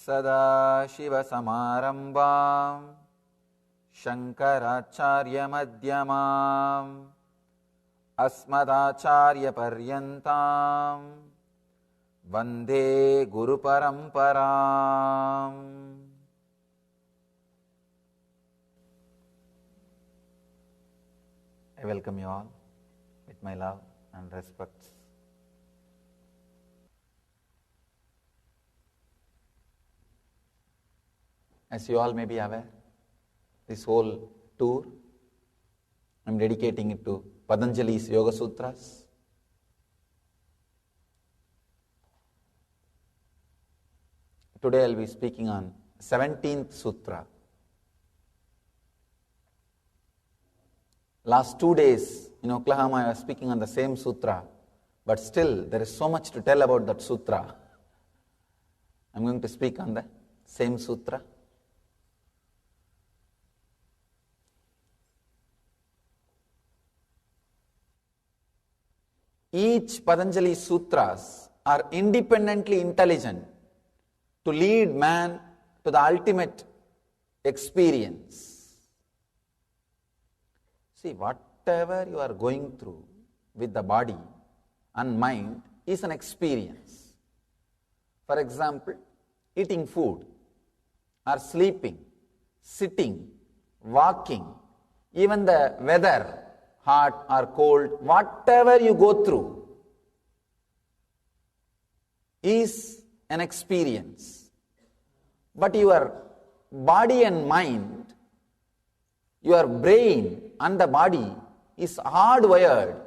सदाशिवसमारम्भां शङ्कराचार्यमध्यमाम् अस्मदाचार्यपर्यन्तां वन्दे गुरुपरम्पराम्. I welcome you all with my love and respect. As you all may be aware, this whole tour, I am dedicating it to Patanjali's Yoga Sutras. Today I will be speaking on 17th Sutra. Last 2 days in Oklahoma I was speaking on the same sutra, but still there is so much to tell about that sutra. I am going to speak on the same sutra. Each Patanjali sutras are independently intelligent to lead man to the ultimate experience. See, whatever you are going through with the body and mind is an experience. For example, eating food or sleeping, sitting, walking, even the weather, hot or cold, whatever you go through is an experience. But your body and mind, your brain and the body is hardwired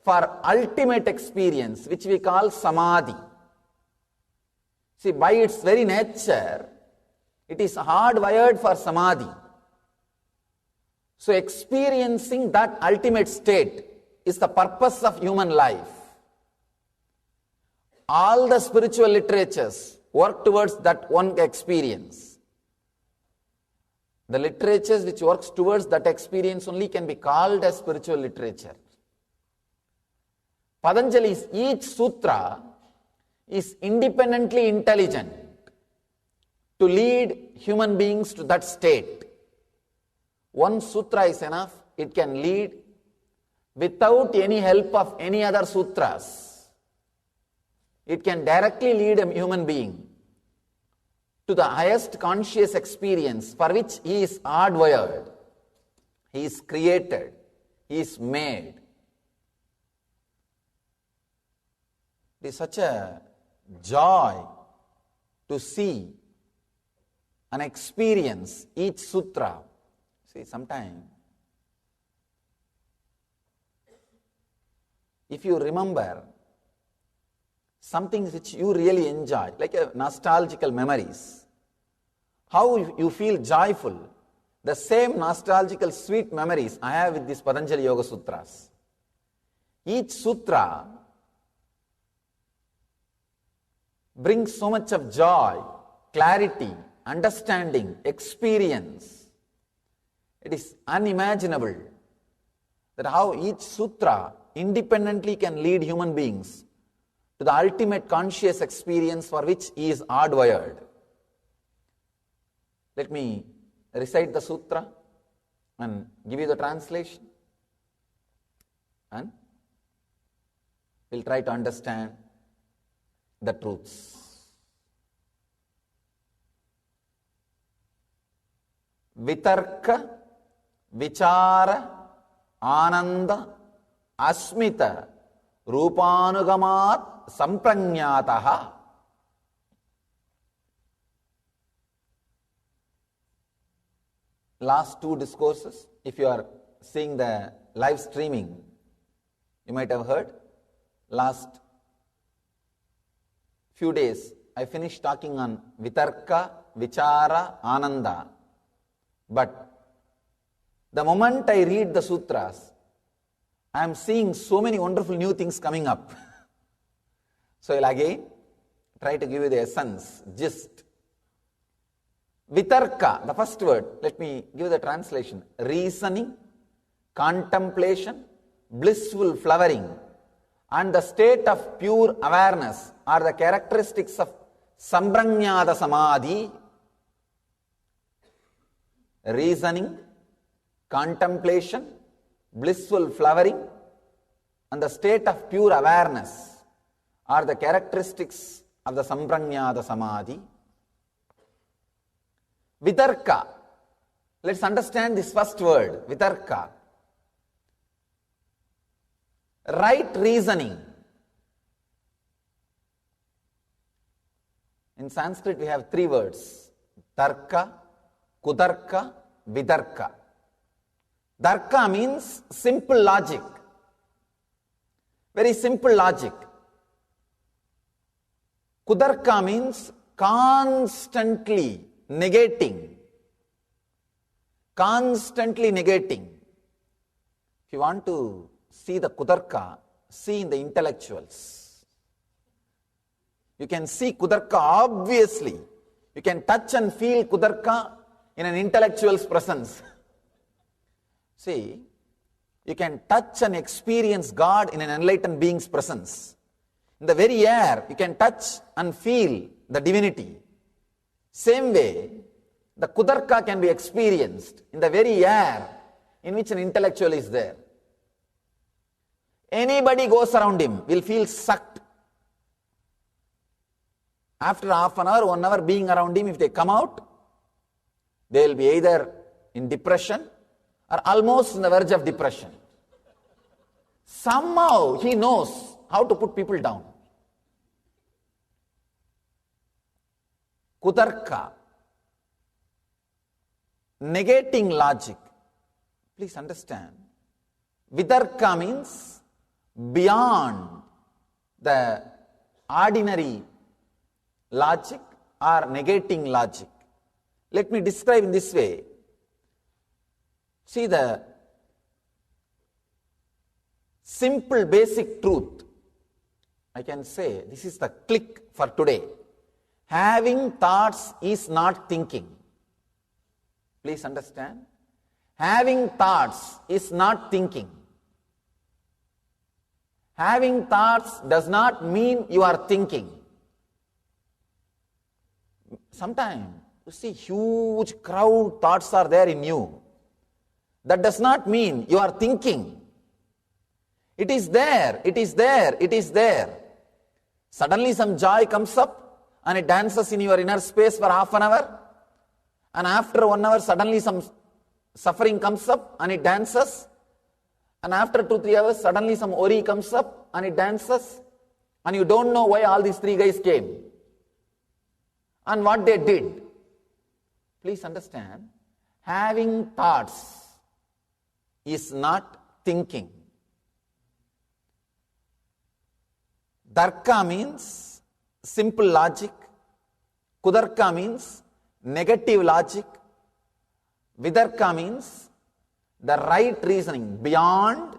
for ultimate experience, which we call samadhi. See, by its very nature, it is hardwired for samadhi. So experiencing that ultimate state is the purpose of human life. All the spiritual literatures work towards that one experience. The literatures which works towards that experience only can be called as spiritual literature. Patanjali's each sutra is independently intelligent to lead human beings to that state. One sutra is enough, it can lead without any help of any other sutras. It can directly lead a human being to the highest conscious experience for which he is hardwired, he is created, he is made. It is such a joy to see and experience each sutra. See, sometimes, if you remember something which you really enjoy, like a nostalgical memories, how you feel joyful, the same nostalgical sweet memories I have with these Patanjali Yoga Sutras. Each sutra brings so much of joy, clarity, understanding, experience. It is unimaginable that how each sutra independently can lead human beings to the ultimate conscious experience for which he is hardwired. Let me recite the sutra and give you the translation, and we'll try to understand the truths. Vitarka, vichara, ananda, asmita, rupanugamat sampranyataha. Last two discourses, if you are seeing the live streaming, you might have heard. Last few days, I finished talking on Vitarka, Vichara, Ananda. But the moment I read the sutras, I am seeing so many wonderful new things coming up. So I will again try to give you the essence, gist. Vitarka, the first word, let me give the translation. Reasoning, contemplation, blissful flowering, and the state of pure awareness are the characteristics of Samprajñāta samadhi, reasoning, contemplation, blissful flowering, and the state of pure awareness are the characteristics of the Samprajñāta samadhi. Vitarka. Let's understand this first word, vitarka. Right reasoning. In Sanskrit we have three words, tarka, kutarka, vitarka. Tarka means simple logic. Very simple logic. Kutarka means constantly negating. Constantly negating. If you want to see the kutarka, see in the intellectuals. You can see kutarka obviously. You can touch and feel kutarka in an intellectual's presence. See, you can touch and experience God in an enlightened being's presence. In the very air, you can touch and feel the divinity. Same way, the kutarka can be experienced in the very air in which an intellectual is there. Anybody goes around him will feel sucked. After half an hour, 1 hour being around him, if they come out, they will be either in depression or almost on the verge of depression. Somehow he knows how to put people down. Kutarka. Negating logic. Please understand. Vitarka means beyond the ordinary logic or negating logic. Let me describe in this way. See the simple basic truth. I can say this is the click for today. Having thoughts is not thinking. Please understand. Having thoughts is not thinking. Having thoughts does not mean you are thinking. Sometimes you see huge crowd thoughts are there in you. That does not mean you are thinking. It is there, it is there, it is there. Suddenly some joy comes up and it dances in your inner space for half an hour. And after 1 hour suddenly some suffering comes up and it dances. And after 2-3 hours suddenly some worry comes up and it dances. And you don't know why all these three guys came and what they did. Please understand, having thoughts is not thinking. Tarka means simple logic. Kutarka means negative logic. Vitarka means the right reasoning beyond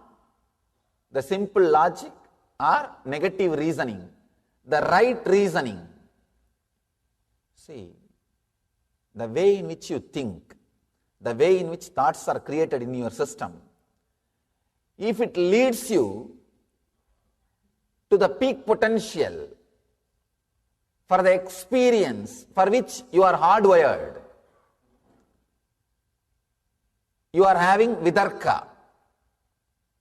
the simple logic or negative reasoning. The right reasoning. See, the way in which you think, the way in which thoughts are created in your system, if it leads you to the peak potential for the experience for which you are hardwired, you are having vitarka,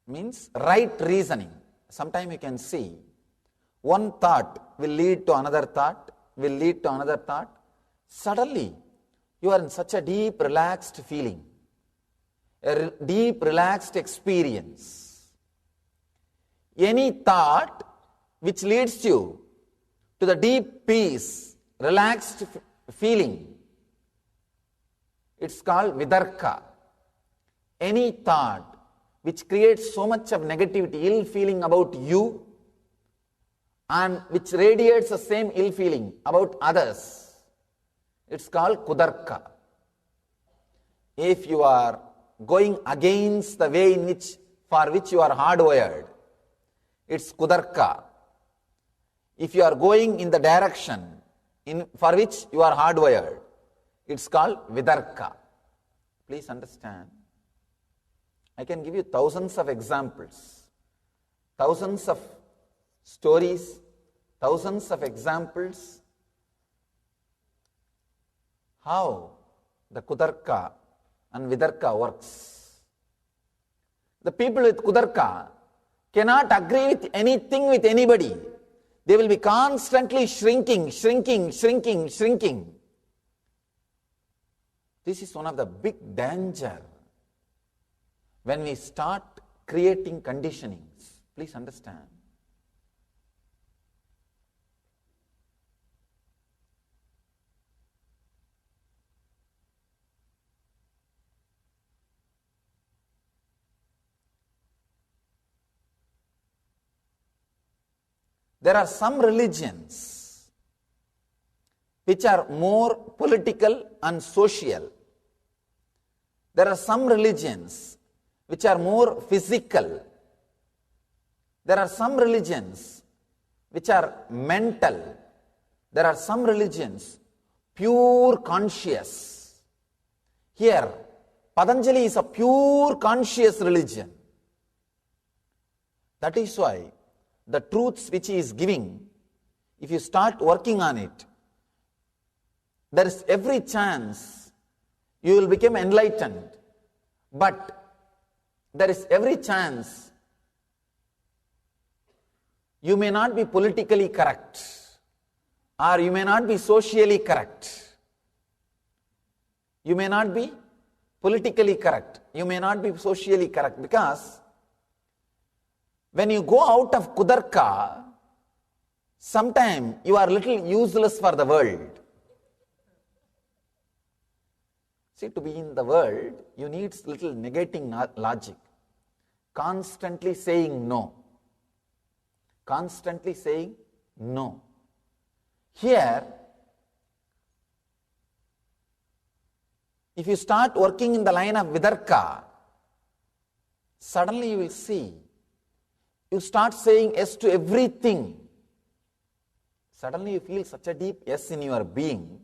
means right reasoning. Sometimes you can see one thought will lead to another thought, will lead to another thought. Suddenly, you are in such a deep, relaxed feeling, a deep, relaxed experience. Any thought which leads you to the deep peace, relaxed feeling, it's called vitarka. Any thought which creates so much of negativity, ill feeling about you, and which radiates the same ill feeling about others, it's called kutarka. If you are going against the way in which for which you are hardwired, it's kutarka. If you are going in the direction for which you are hardwired, it's called vitarka. Please understand. I can give you thousands of examples, thousands of stories, thousands of examples how the Kudarka and Vidarka works. The people with Kudarka cannot agree with anything with anybody. They will be constantly shrinking. This is one of the big danger when we start creating conditionings. Please understand. There are some religions which are more political and social. There are some religions which are more physical. There are some religions which are mental. There are some religions pure conscious. Here, Patanjali is a pure conscious religion. That is why the truths which he is giving, if you start working on it, there is every chance you will become enlightened. But there is every chance you may not be politically correct, or you may not be socially correct. You may not be politically correct. You may not be socially correct, because when you go out of Kudarka, sometimes you are little useless for the world. See, to be in the world, you need little negating logic. Constantly saying no. Constantly saying no. Here, if you start working in the line of Vidarka, suddenly you will see, you start saying yes to everything. Suddenly you feel such a deep yes in your being.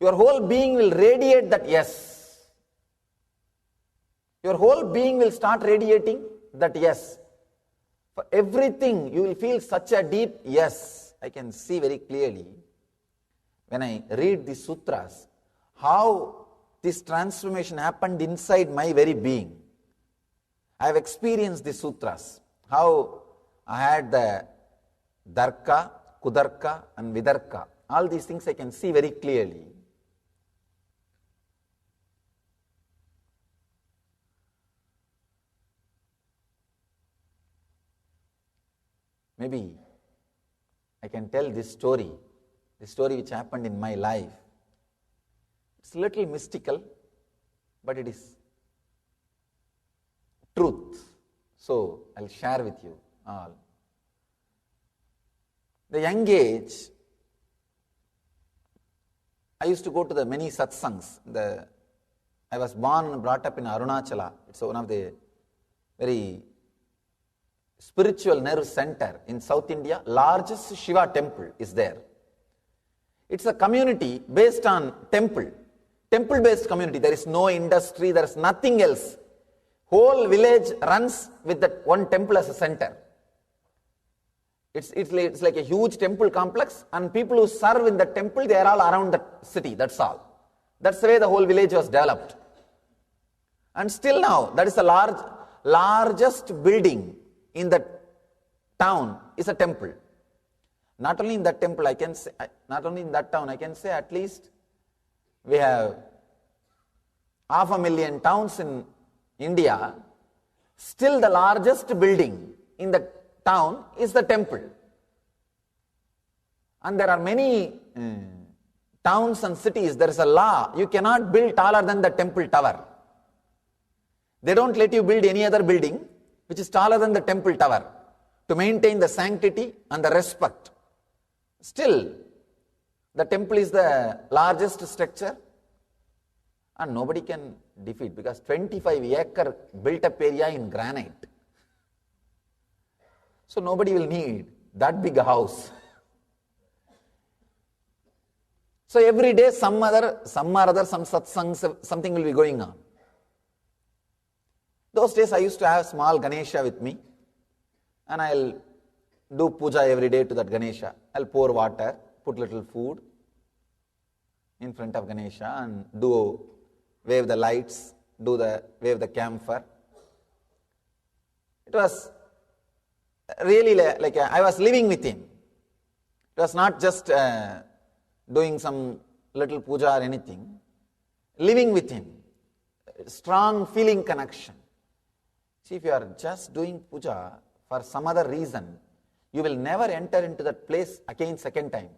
Your whole being will radiate that yes. Your whole being will start radiating that yes. For everything you will feel such a deep yes. I can see very clearly when I read the sutras how this transformation happened inside my very being. I have experienced the sutras. How I had the Darka, Kudarka and Vidarka. All these things I can see very clearly. Maybe I can tell this story which happened in my life. It's a little mystical, but it is truth. So, I'll share with you all. The young age, I used to go to the many satsangs. I was born and brought up in Arunachala. It's one of the very spiritual nerve center in South India. Largest Shiva temple is there. It's a community based on temple. Temple-based community. There is no industry, there is nothing else. Whole village runs with that one temple as a center. It's like a huge temple complex, and people who serve in the temple, they are all around the city, that's all. That's the way the whole village was developed. And still now, that is the largest building in the town is a temple. Not only in that temple, not only in that town, I can say at least we have 500,000 towns in India. Still the largest building in the town is the temple. And there are many towns and cities, there is a law, you cannot build taller than the temple tower. They don't let you build any other building which is taller than the temple tower to maintain the sanctity and the respect. Still, the temple is the largest structure and nobody can defeat, because 25-acre built up area in granite. So nobody will need that big a house. So every day some satsangs, something will be going on. Those days I used to have small Ganesha with me, and I'll do puja every day to that Ganesha. I'll pour water, put little food. in front of Ganesha and wave the lights, wave the camphor. It was really like I was living with him. It was not just doing some little puja or anything. Living with him. Strong feeling connection. See, if you are just doing puja for some other reason, you will never enter into that place again second time.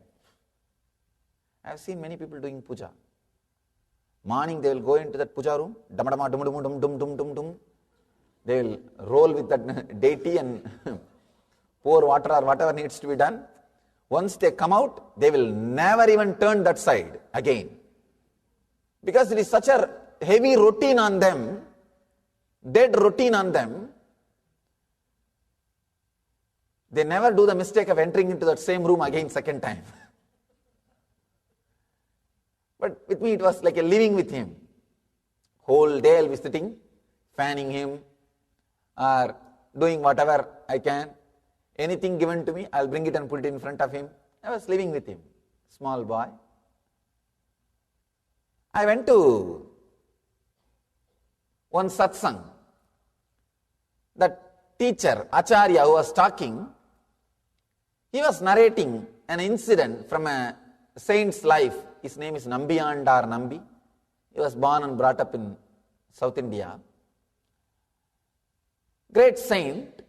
I have seen many people doing puja. Morning they will go into that puja room, dum-dum, dum-dum, dum-dum, dum-dum, dum. They will roll with that deity and pour water or whatever needs to be done. Once they come out, they will never even turn that side again. Because it is such a heavy routine on them, dead routine on them, they never do the mistake of entering into that same room again second time. But with me it was like a living with him. Whole day I'll be sitting, fanning him, or doing whatever I can. Anything given to me, I'll bring it and put it in front of him. I was living with him, small boy. I went to one satsang. That teacher, Acharya, who was talking, he was narrating an incident from a saint's life. His name is Nambiyandar Nambi. He was born and brought up in South India. Great saint.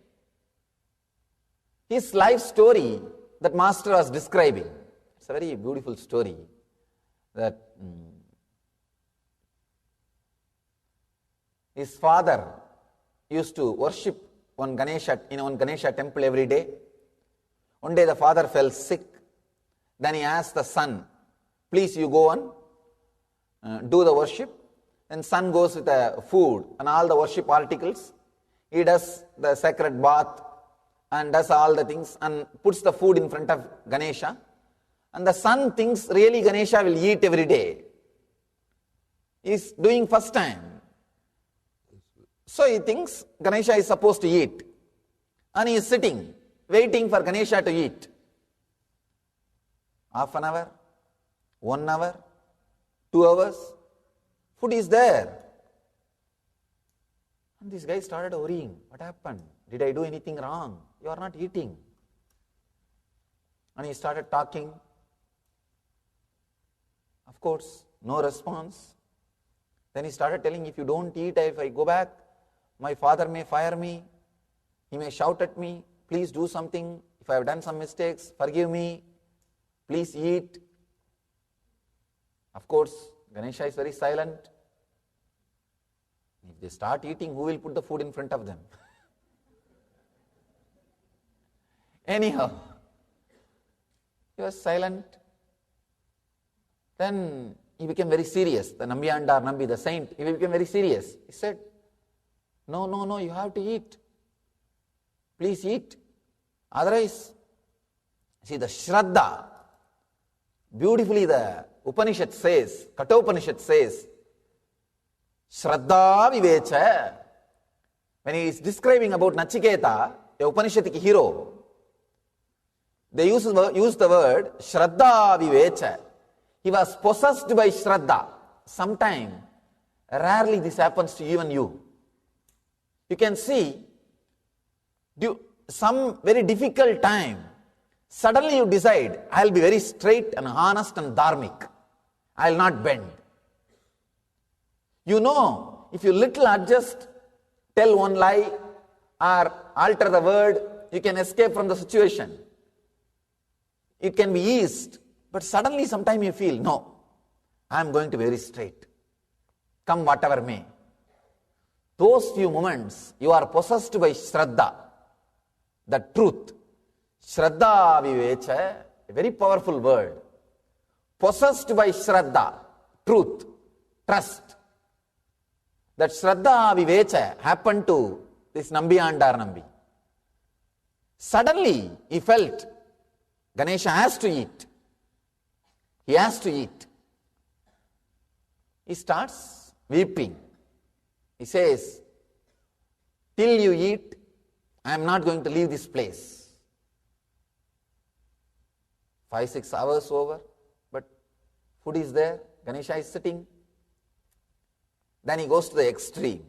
His life story that master was describing. It's a very beautiful story. That his father used to worship one Ganesha in one Ganesha temple every day. One day the father fell sick. Then he asked the son, please you go on, do the worship. Then son goes with the food and all the worship articles. He does the sacred bath and does all the things and puts the food in front of Ganesha. And the son thinks really Ganesha will eat every day. He is doing first time. So he thinks Ganesha is supposed to eat. And he is sitting, waiting for Ganesha to eat. Half an hour, 1 hour, 2 hours, food is there. And this guy started worrying. What happened? Did I do anything wrong? You are not eating. And he started talking. Of course, no response. Then he started telling, if you don't eat, if I go back, my father may fire me. He may shout at me. Please do something. If I have done some mistakes, forgive me. Please eat. Of course, Ganesha is very silent. If they start eating, who will put the food in front of them? Anyhow, he was silent. Then he became very serious. The Nambiyandar Nambi, the saint, he became very serious. He said, no, you have to eat. Please eat. Otherwise, see the Shraddha, beautifully the Upanishad says, Kathopanishad says, Shraddha Vivecha. When he is describing about Nachiketa, a Upanishadic hero, they use the word Shraddha Vivecha. He was possessed by Shraddha. Sometime, rarely this happens to even you. You can see, some very difficult time, suddenly you decide, I will be very straight and honest and dharmic. I will not bend. You know, if you little adjust, tell one lie, or alter the word, you can escape from the situation. It can be eased, but suddenly sometime you feel, no, I am going to be very straight. Come whatever may. Those few moments, you are possessed by Shraddha, the truth. Shraddha Vivecha, a very powerful word. Possessed by Shraddha, truth, trust. That Shraddha Vivecha happened to this Nambiyandar Nambi. Suddenly, he felt Ganesha has to eat. He has to eat. He starts weeping. He says, till you eat, I am not going to leave this place. 5-6 hours over, but Food is there, Ganesha is sitting. Then he goes to the extreme.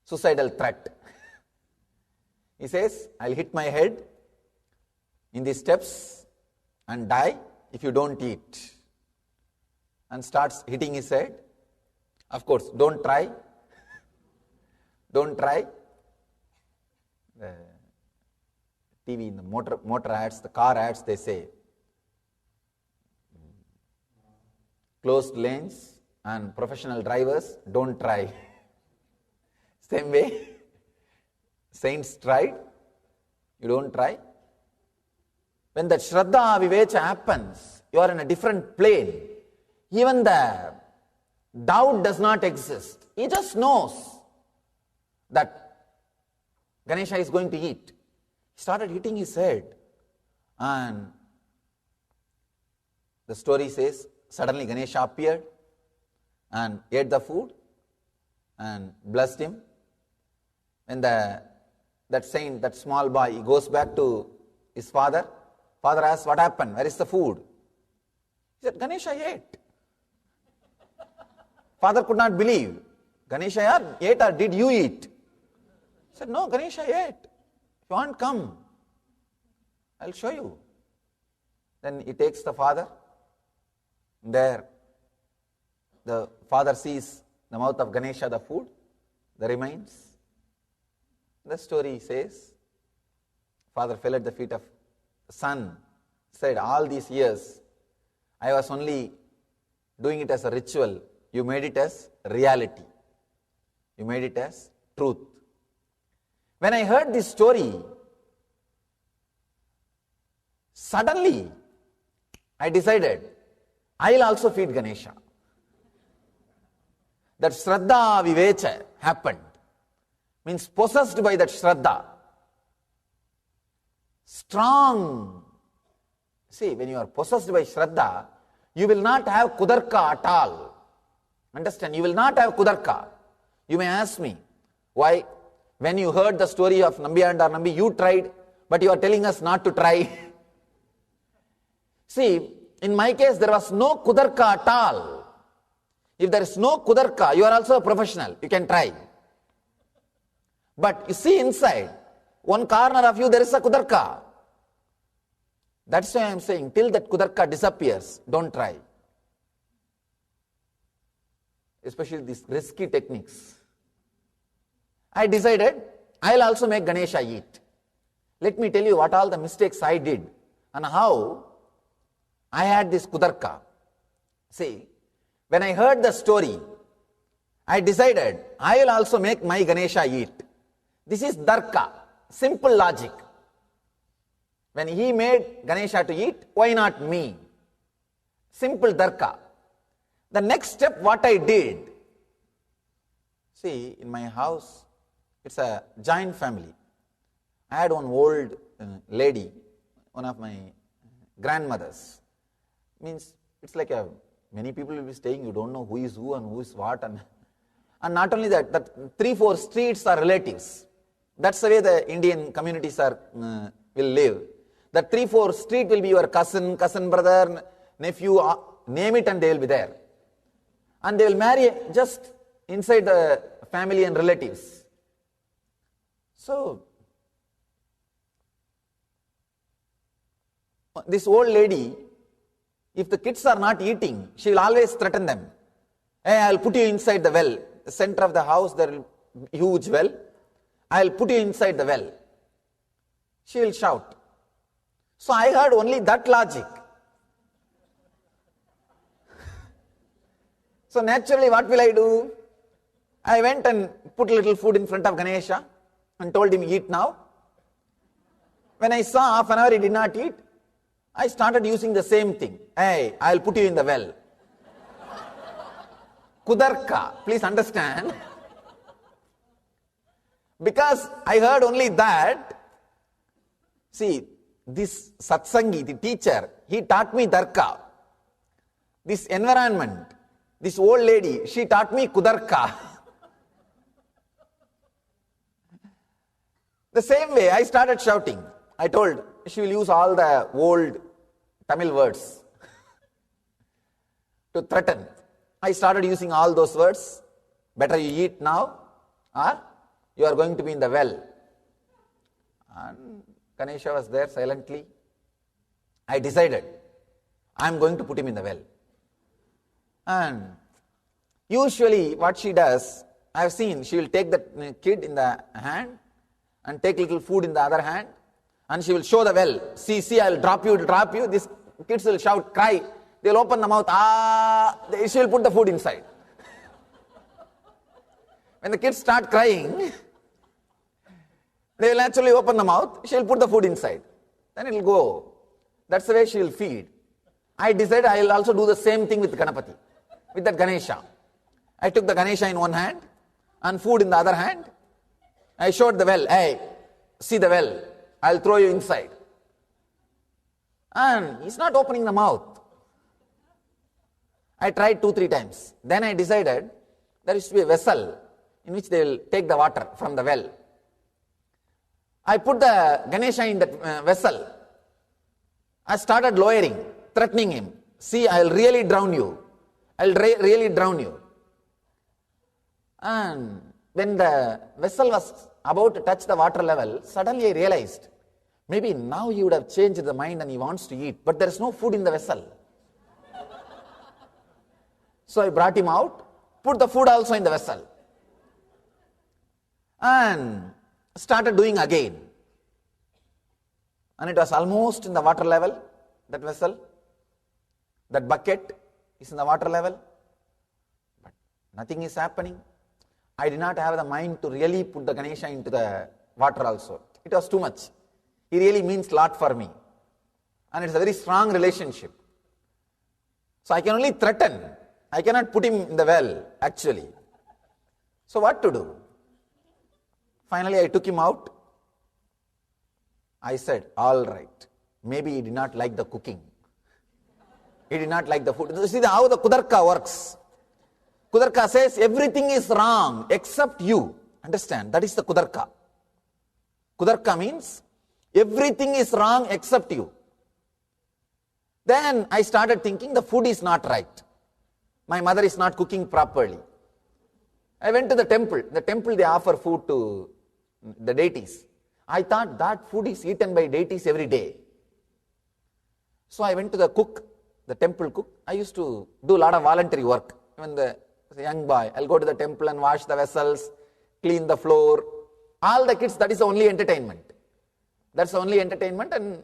Suicidal threat. He says, I'll hit my head in the steps and die if you don't eat. And starts hitting his head. Of course, don't try. Don't try. The TV, in the motor ads, the car ads, they say, closed lanes and professional drivers, don't try. Same way, saints tried, you don't try. When that Shraddha Vivecha happens, you are in a different plane. Even the doubt does not exist. He just knows that Ganesha is going to eat. He started hitting his head, and the story says, suddenly Ganesha appeared and ate the food and blessed him. And that saint, that small boy, he goes back to his father. Father asks, what happened? Where is the food? He said, Ganesha ate. Father could not believe. Ganesha ate or did you eat? He said, no, Ganesha ate. If you want, come. I'll show you. Then he takes the father. There, the father sees the mouth of Ganesha, the food, the remains. The story says, father fell at the feet of the son, said, all these years, I was only doing it as a ritual. You made it as reality. You made it as truth. When I heard this story, suddenly I decided, I'll also feed Ganesha. That Shraddha Vivecha happened. Means possessed by that Shraddha. Strong. See, when you are possessed by Shraddha, you will not have Kudarka at all. Understand? You will not have Kudarka. You may ask me, why? When you heard the story of Nambi and Nambi, you tried, but you are telling us not to try. See, in my case, there was no Kudarka at all. If there is no Kudarka, you are also a professional. You can try. But you see inside, one corner of you, there is a Kudarka. That's why I am saying, till that Kudarka disappears, don't try. Especially these risky techniques. I decided, I'll also make Ganesha eat. Let me tell you what all the mistakes I did and how I had this Kudarka. See, when I heard the story, I decided, I will also make my Ganesha eat. This is Darka, simple logic. When he made Ganesha to eat, why not me? Simple Darka. The next step, what I did, see, in my house, it's a giant family. I had one old lady, one of my grandmothers. Means, it's like many people will be staying, you don't know who is who and who is what. And not only that, 3-4 streets are relatives. That's the way the Indian communities will live. The 3-4 street will be your cousin, cousin brother, nephew, name it, and they will be there. And they will marry just inside the family and relatives. So, this old lady, if the kids are not eating, she will always threaten them. Hey, I'll put you inside the well. The center of the house, there will be a huge well. I'll put you inside the well. She will shout. So I heard only that logic. So naturally, what will I do? I went and put a little food in front of Ganesha and told him, eat now. When I saw half an hour he did not eat, I started using the same thing. Hey, I'll put you in the well. Kudarka, please understand. Because I heard only that, see, this satsangi, the teacher, he taught me Darka. This environment, this old lady, she taught me Kudarka. The same way, I started shouting. I told, she will use all the old Tamil words. to threaten. I started using all those words. Better you eat now or you are going to be in the well. And Ganesha was there silently. I decided I am going to put him in the well. And usually what she does, I have seen, she will take the kid in the hand and take little food in the other hand and she will show the well. See, I will drop you. These kids will shout, cry. They will open the mouth. She will put the food inside. When the kids start crying, they will actually open the mouth. She will put the food inside. Then it will go. That's the way she will feed. I decided I will also do the same thing with Ganapati, with that Ganesha. I took the Ganesha in one hand and food in the other hand. I showed the well. Hey, see the well. I'll throw you inside. And he's not opening the mouth. I tried 2-3 times. Then I decided there used to be a vessel in which they will take the water from the well. I put the Ganesha in that vessel. I started lowering, threatening him. See, I'll really drown you. I'll really drown you. And when the vessel was about to touch the water level, suddenly I realized, maybe now he would have changed the mind and he wants to eat, but there is no food in the vessel. So I brought him out, put the food also in the vessel, and started doing again. And it was almost in the water level, that vessel. That bucket is in the water level, but nothing is happening. I did not have the mind to really put the Ganesha into the water also. It was too much. He really means a lot for me. And it's a very strong relationship. So I can only threaten. I cannot put him in the well, actually. So what to do? Finally, I took him out. I said, all right. Maybe he did not like the cooking. He did not like the food. See how the Kudarka works. Kudarka says everything is wrong except you. Understand? That is the Kudarka. Kudarka means everything is wrong except you. Then I started thinking the food is not right. My mother is not cooking properly. I went to the temple. The temple, they offer food to the deities. I thought that food is eaten by deities every day. So I went to the cook, the temple cook. I used to do a lot of voluntary work. When as a young boy, I'll go to the temple and wash the vessels, clean the floor. All the kids, that is the only entertainment. That's the only entertainment, and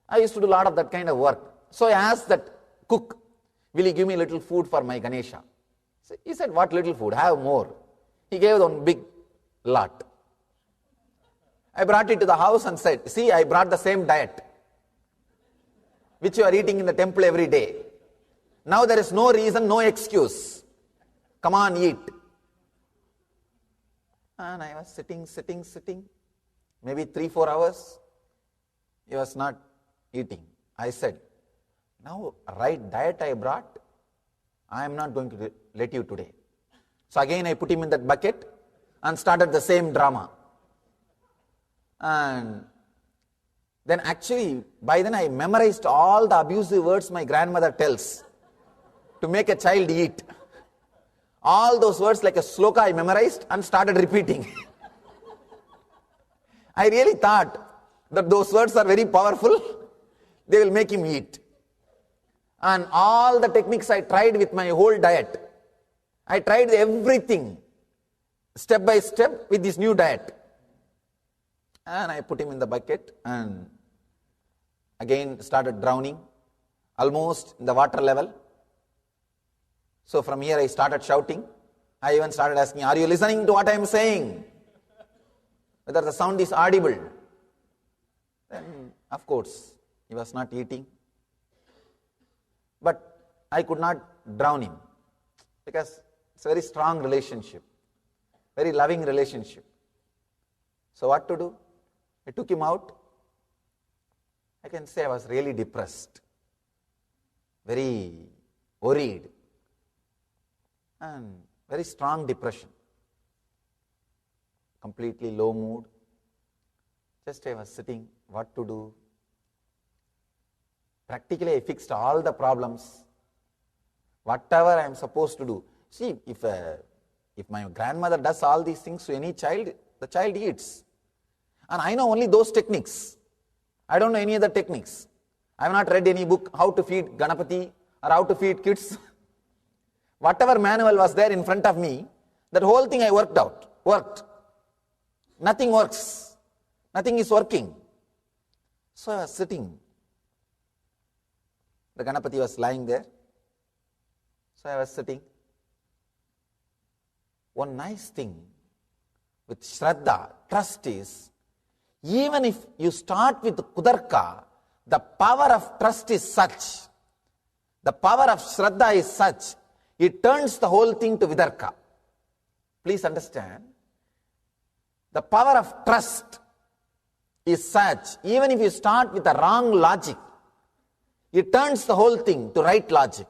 I used to do a lot of that kind of work. So I asked that cook, will you give me a little food for my Ganesha? So he said, what little food? Have more. He gave one big lot. I brought it to the house and said, see, I brought the same diet which you are eating in the temple every day. Now there is no reason, no excuse. Come on, eat. And I was sitting. Maybe 3-4 hours. He was not eating. I said, now right diet I brought, I am not going to let you today. So again I put him in that bucket and started the same drama. And then actually, by then I memorized all the abusive words my grandmother tells to make a child eat. All those words like a sloka I memorized and started repeating. I really thought that those words are very powerful. They will make him eat. And all the techniques I tried with my whole diet. I tried everything step by step with this new diet. And I put him in the bucket and again started drowning, almost in the water level. So from here I started shouting. I even started asking, are you listening to what I am saying? Whether the sound is audible. Then, of course, he was not eating. But I could not drown him because it's a very strong relationship, very loving relationship. So what to do? I took him out. I can say I was really depressed, very worried, and very strong depression, completely low mood. Just I was sitting, what to do? Practically I fixed all the problems Whatever I am supposed to do. See, if my grandmother does all these things to any child, the child eats. And I know only those techniques. I don't know any other techniques. I have not read any book how to feed Ganapati or how to feed kids. Whatever manual was there in front of me, that whole thing I worked. Nothing works. Nothing is working. So I was sitting. The Ganapati was lying there. So I was sitting. One nice thing with Shraddha, trust is, even if you start with Kudarka, the power of trust is such, the power of Shraddha is such, it turns the whole thing to Vidarka. Please understand, the power of trust is such, even if you start with a wrong logic, it turns the whole thing to right logic.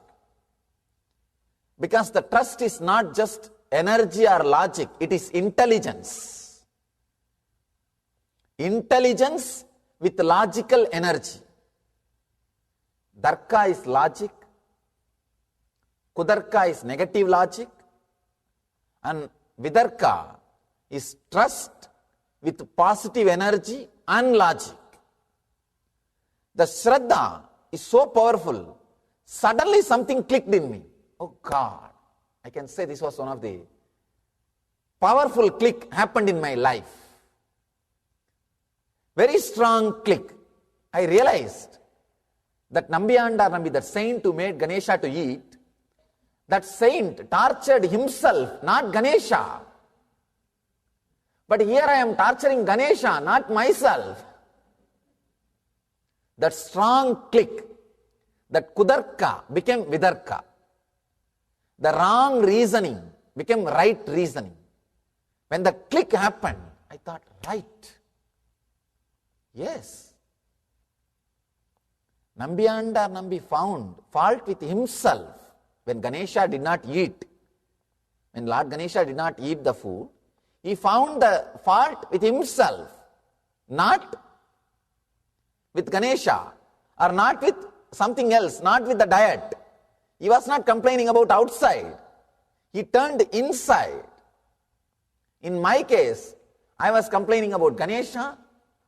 Because the trust is not just energy or logic, it is intelligence. Intelligence with logical energy. Darka is logic, Kudarka is negative logic, and Vidarka is trust with positive energy and logic. The Shraddha is so powerful. Suddenly something clicked in me. Oh God, I can say this was one of the powerful click happened in my life. Very strong click. I realized that Nambiyandar Nambi, that saint who made Ganesha to eat, that saint tortured himself, not Ganesha. But here I am torturing Ganesha, not myself. That strong click, that Kudarka became Vidarka. The wrong reasoning became right reasoning. When the click happened, I thought, right. Yes. Nambiyandar Nambi found fault with himself when Ganesha did not eat. When Lord Ganesha did not eat the food, he found the fault with himself, not with Ganesha or not with something else, not with the diet. He was not complaining about outside. He turned inside. In my case, I was complaining about Ganesha.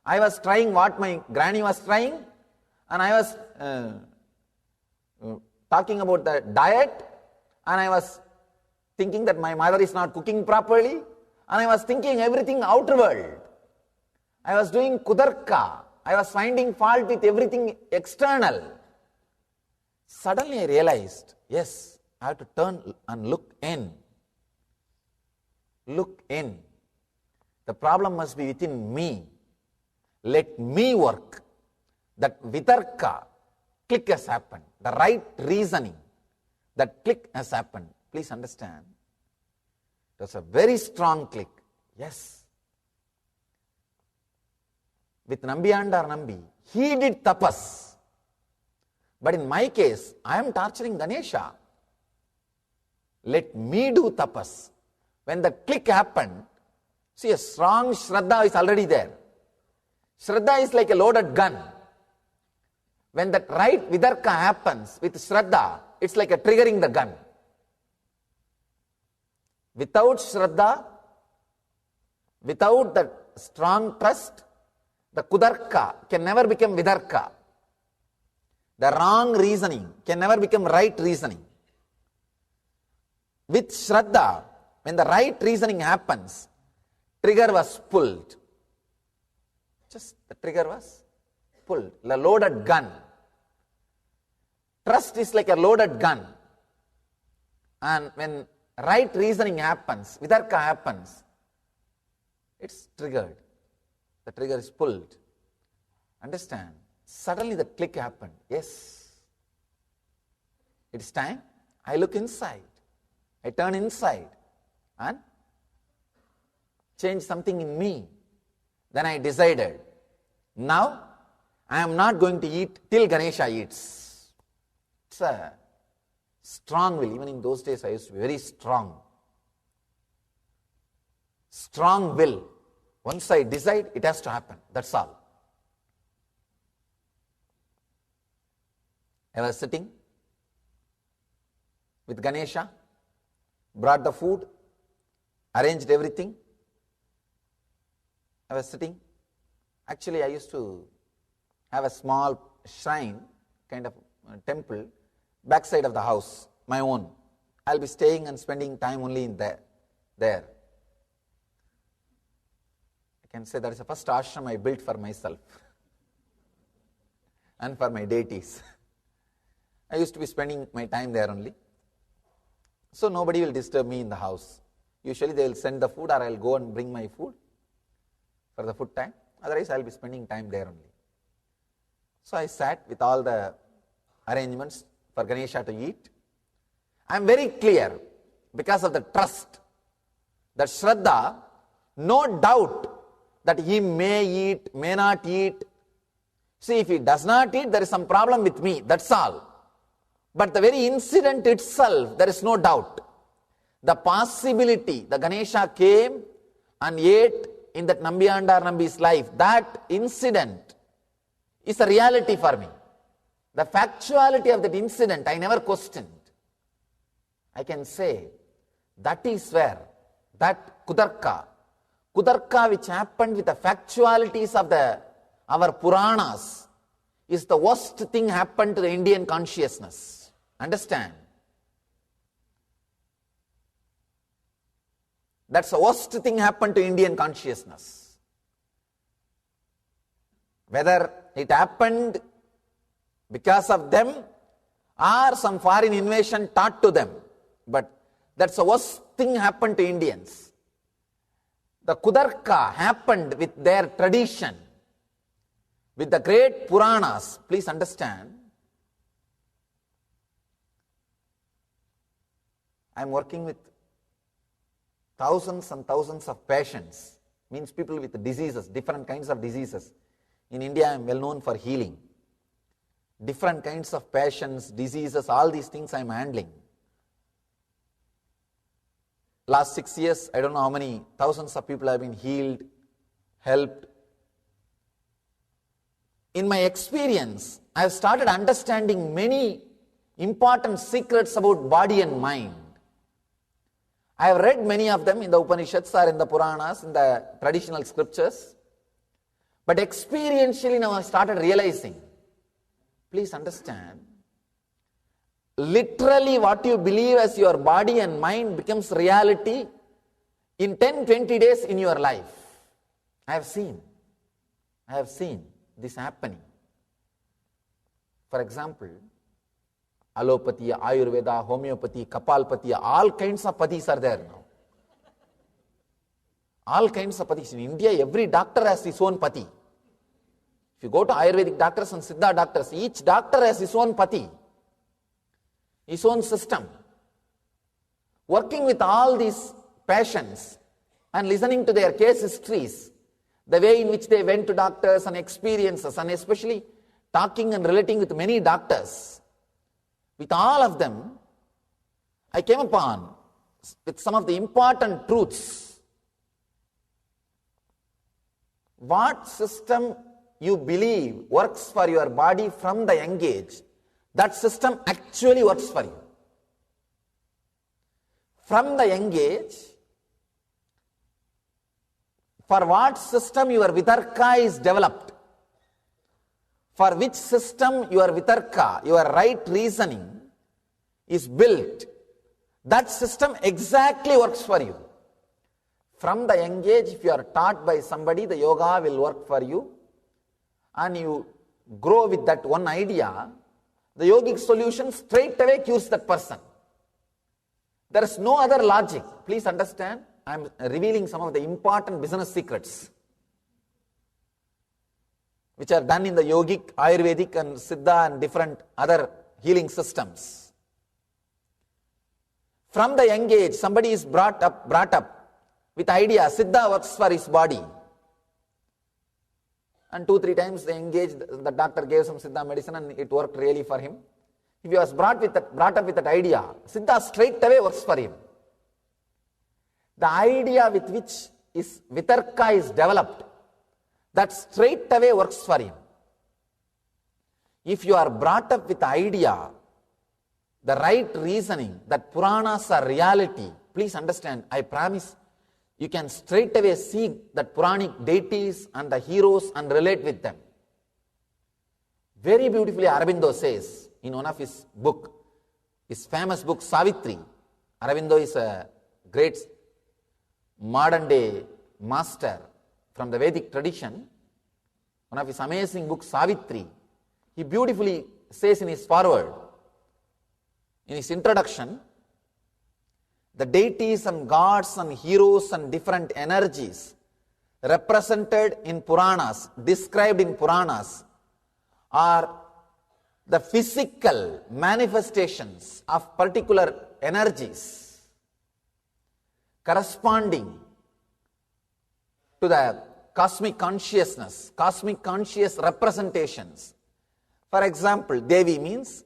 I was trying what my granny was trying, and I was talking about the diet, and I was thinking that my mother is not cooking properly, and I was thinking everything outward. I was doing Kudarka. I was finding fault with everything external. Suddenly I realized, yes, I have to turn and look in. Look in. The problem must be within me. Let me work. That Vitarka, click has happened. The right reasoning, that click has happened. Please understand. It was a very strong click. Yes. With Nambiyandar Nambi, he did tapas. But in my case, I am torturing Ganesha. Let me do tapas. When the click happened, see, a strong Shraddha is already there. Shraddha is like a loaded gun. When that right Vidarka happens with Shraddha, it's like a triggering the gun. Without Shraddha, without that strong trust, the Kudarka can never become Vidarka. The wrong reasoning can never become right reasoning. With Shraddha, when the right reasoning happens, trigger was pulled. Just the trigger was pulled. The loaded gun. Trust is like a loaded gun. And when right reasoning happens, Vidarka happens, it's triggered. The trigger is pulled. Understand? Suddenly the click happened. Yes. It's time. I look inside. I turn inside and change something in me. Then I decided, now I am not going to eat till Ganesha eats. It's a strong will. Even in those days I used to be very strong. Strong will. Once I decide, it has to happen. That's all. I was sitting. with Ganesha, brought the food, arranged everything. I was sitting. Actually, I used to have a small shrine, kind of temple, backside of the house, my own. I'll be staying and spending time only in there. I can say that is the first ashram I built for myself and for my deities. I used to be spending my time there only. So nobody will disturb me in the house. Usually they will send the food or I'll go and bring my food for the food time. Otherwise I'll be spending time there only. So I sat with all the arrangements for Ganesha to eat. I am very clear, because of the trust, that Shraddha, no doubt that he may eat, may not eat. See, if he does not eat, there is some problem with me, that's all. But the very incident itself, there is no doubt. The possibility, the Ganesha came and ate in that Nambiyandar Nambi's life, that incident is a reality for me. The factuality of that incident, I never questioned. I can say, that is where, that Kudarka which happened with the factualities of our Puranas, is the worst thing happened to the Indian consciousness. Understand? That's the worst thing happened to Indian consciousness. Whether it happened because of them or some foreign invasion taught to them, but that's the worst thing happened to Indians. The Kudarka happened with their tradition, with the great Puranas. Please understand, I am working with thousands and thousands of patients, means people with diseases, different kinds of diseases. In India, I am well known for healing. Different kinds of patients, diseases, all these things I am handling. Last 6 years, I don't know how many thousands of people have been healed, helped. In my experience, I have started understanding many important secrets about body and mind. I have read many of them in the Upanishads or in the Puranas, in the traditional scriptures. But experientially now I started realizing, please understand, literally what you believe as your body and mind becomes reality in 10-20 days in your life. I have seen this happening. For example, allopathy, Ayurveda, homeopathy, Kapalpathy, all kinds of pathis are there now. All kinds of pathis. In India, every doctor has his own pathi. If you go to Ayurvedic doctors and Siddha doctors, each doctor has his own pathi, his own system. Working with all these patients and listening to their case histories, the way in which they went to doctors and experiences, and especially talking and relating with many doctors, with all of them, I came upon with some of the important truths. What system you believe works for your body from the young age, that system actually works for you. From the young age, for what system your vitarka is developed, for which system your vitarka, your right reasoning is built, that system exactly works for you. From the young age, if you are taught by somebody, the yoga will work for you, and you grow with that one idea, the yogic solution straight away cures that person. There is no other logic. Please understand, I am revealing some of the important business secrets which are done in the yogic, Ayurvedic and Siddha and different other healing systems. From the young age, somebody is brought up with idea, Siddha works for his body. And 2-3 times they engaged, the doctor gave some Siddha medicine and it worked really for him. If he was brought up with that idea, Siddha straight away works for him. The idea with which his vitarka is developed, that straight away works for him. If you are brought up with the idea the right reasoning that Puranas are reality, please understand, I promise, you can straight away see that Puranic deities and the heroes and relate with them. Very beautifully Aurobindo says in one of his book, his famous book Savitri. Aurobindo is a great modern day master from the Vedic tradition. One of his amazing books Savitri, he beautifully says in his foreword, in his introduction, the deities and gods and heroes and different energies represented in Puranas, described in Puranas, are the physical manifestations of particular energies corresponding to the cosmic consciousness, cosmic conscious representations. For example, Devi means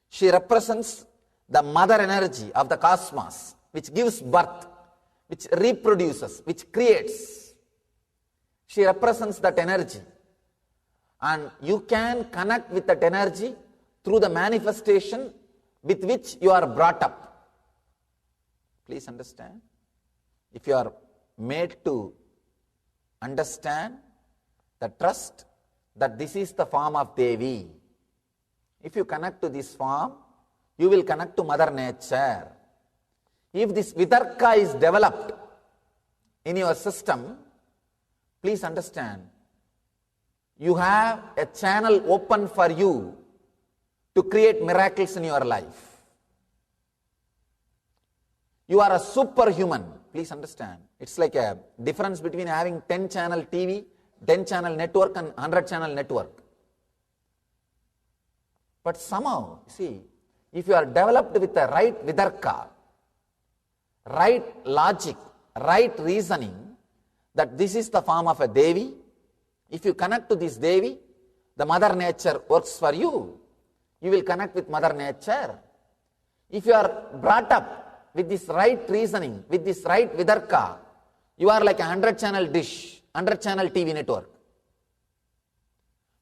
she represents the mother energy of the cosmos, which gives birth, which reproduces, which creates. She represents that energy. And you can connect with that energy through the manifestation with which you are brought up. Please understand. If you are made to understand the trust that this is the form of Devi, if you connect to this form, you will connect to Mother Nature. If this Vitarka is developed in your system, please understand, you have a channel open for you to create miracles in your life. You are a superhuman. Please understand. It's like a difference between having 10-channel TV, 10-channel network and 100-channel network. But somehow, see, if you are developed with the right Vitarka, right logic, right reasoning, that this is the form of a Devi, if you connect to this Devi, the Mother Nature works for you. You will connect with Mother Nature. If you are brought up with this right reasoning, with this right Vitarka, you are like a 100-channel dish, 100-channel TV network.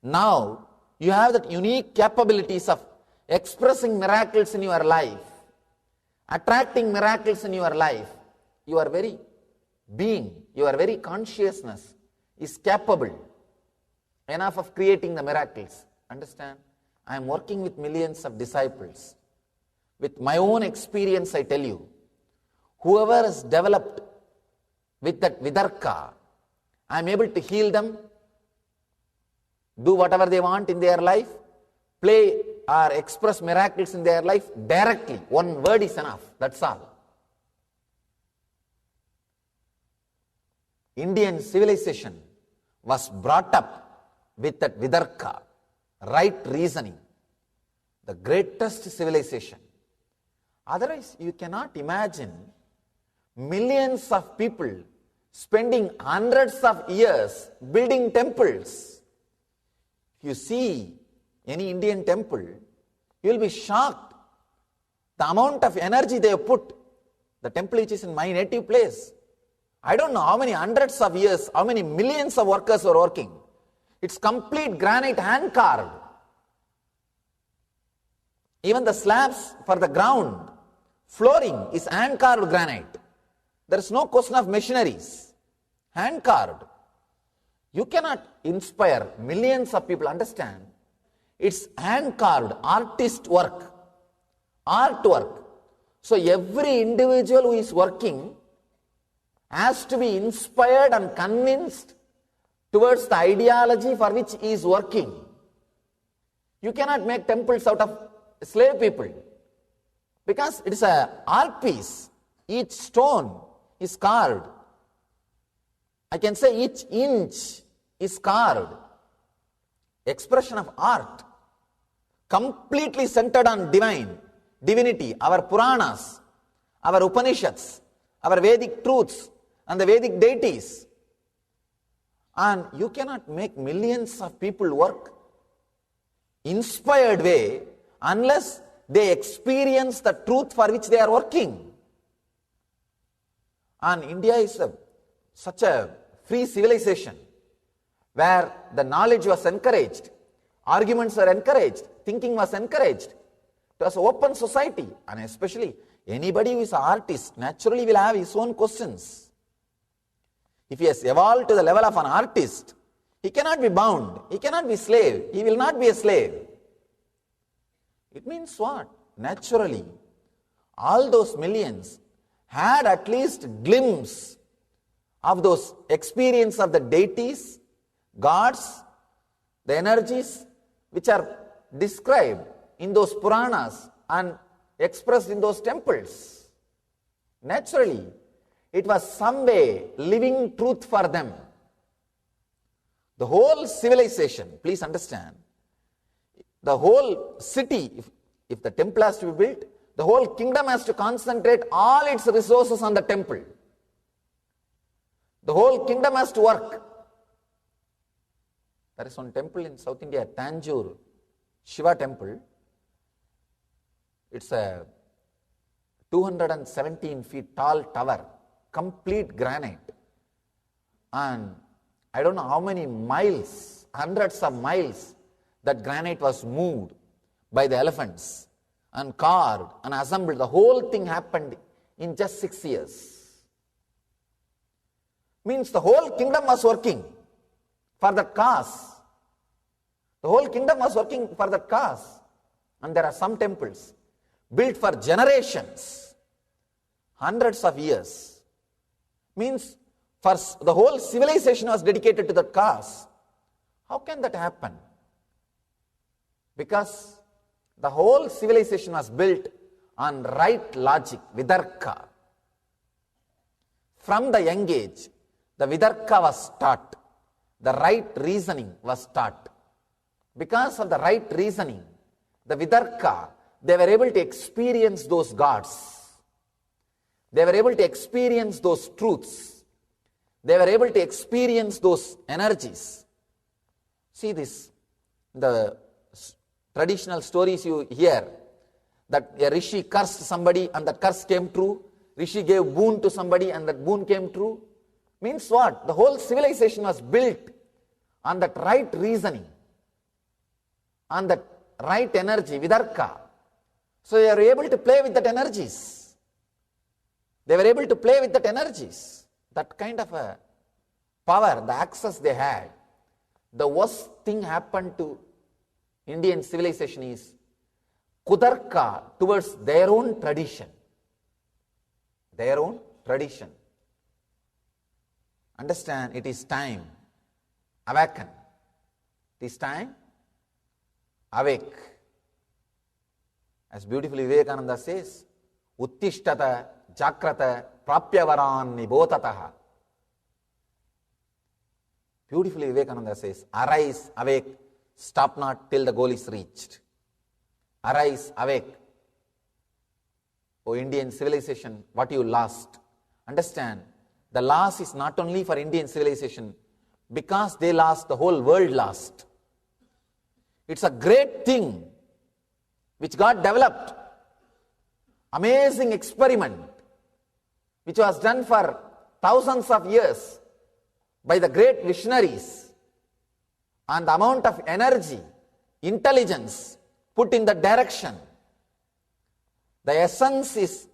Now, you have that unique capabilities of expressing miracles in your life, attracting miracles in your life. Your very being, your very consciousness is capable enough of creating the miracles. Understand? I am working with millions of disciples. With my own experience, I tell you, whoever is developed with that Vitarka, I am able to heal them, do whatever they want in their life, play or express miracles in their life directly. One word is enough. That's all. Indian civilization was brought up with that Vitarka, right reasoning. The greatest civilization. Otherwise, you cannot imagine millions of people spending hundreds of years building temples. If you see any Indian temple, you will be shocked. The amount of energy they have put. The temple which is in my native place, I don't know how many hundreds of years, how many millions of workers were working. It's complete granite hand carved. Even the slabs for the ground, flooring is hand carved granite. There is no question of machineries. Hand carved. You cannot inspire millions of people. Understand? It's hand carved, artist work, artwork. So every individual who is working has to be inspired and convinced towards the ideology for which he is working. You cannot make temples out of slave people, because it is an art piece. Each stone is carved. I can say each inch is carved. Expression of art, completely centered on divinity, our Puranas, our Upanishads, our Vedic truths and the Vedic deities. And you cannot make millions of people work inspired way unless they experience the truth for which they are working. And India is such a free civilization where the knowledge was encouraged, arguments were encouraged, thinking was encouraged. to an open society. And especially anybody who is an artist naturally will have his own questions. If he has evolved to the level of an artist, he cannot be bound, he cannot be slave, he will not be a slave. It means what? Naturally, all those millions had at least glimpse of those experience of the deities, gods, the energies which are described in those Puranas and expressed in those temples. Naturally, it was some way living truth for them. The whole civilization, please understand, the whole city, if the temple has to be built, the whole kingdom has to concentrate all its resources on the temple. The whole kingdom has to work. There is one temple in South India, Tanjore, Shiva temple. It's a 217 feet tall tower, complete granite. And I don't know how many miles, hundreds of miles, that granite was moved by the elephants and carved and assembled. The whole thing happened in just 6 years. Means the whole kingdom was working for that cause. The whole kingdom was working for that cause. And there are some temples built for generations, hundreds of years. Means first the whole civilization was dedicated to that cause. How can that happen? Because the whole civilization was built on right logic, Vidarka. From the young age, the Vidarka was taught. The right reasoning was taught. Because of the right reasoning, the Vidarka, they were able to experience those gods. They were able to experience those truths. They were able to experience those energies. See this, the traditional stories you hear, that a rishi cursed somebody and that curse came true. Rishi gave boon to somebody and that boon came true. Means what? The whole civilization was built on that right reasoning, on that right energy, Vidarka. So they are able to play with that energies. They were able to play with that energies. That kind of a power, the access they had. The worst thing happened to Indian civilization is Kudarka towards their own tradition. Their own tradition. Understand, it is time. Awaken. It is time. Awake. As beautifully Vivekananda says, Uttishtata Jakrata Prapyavaran Nibotataha. Beautifully Vivekananda says, arise, awake, stop not till the goal is reached. Arise, awake. O Indian civilization, what you lost. Understand, the loss is not only for Indian civilization, because they lost, the whole world lost. It's a great thing which got developed. Amazing experiment which was done for thousands of years by the great visionaries, and the amount of energy, intelligence put in that direction. The essence is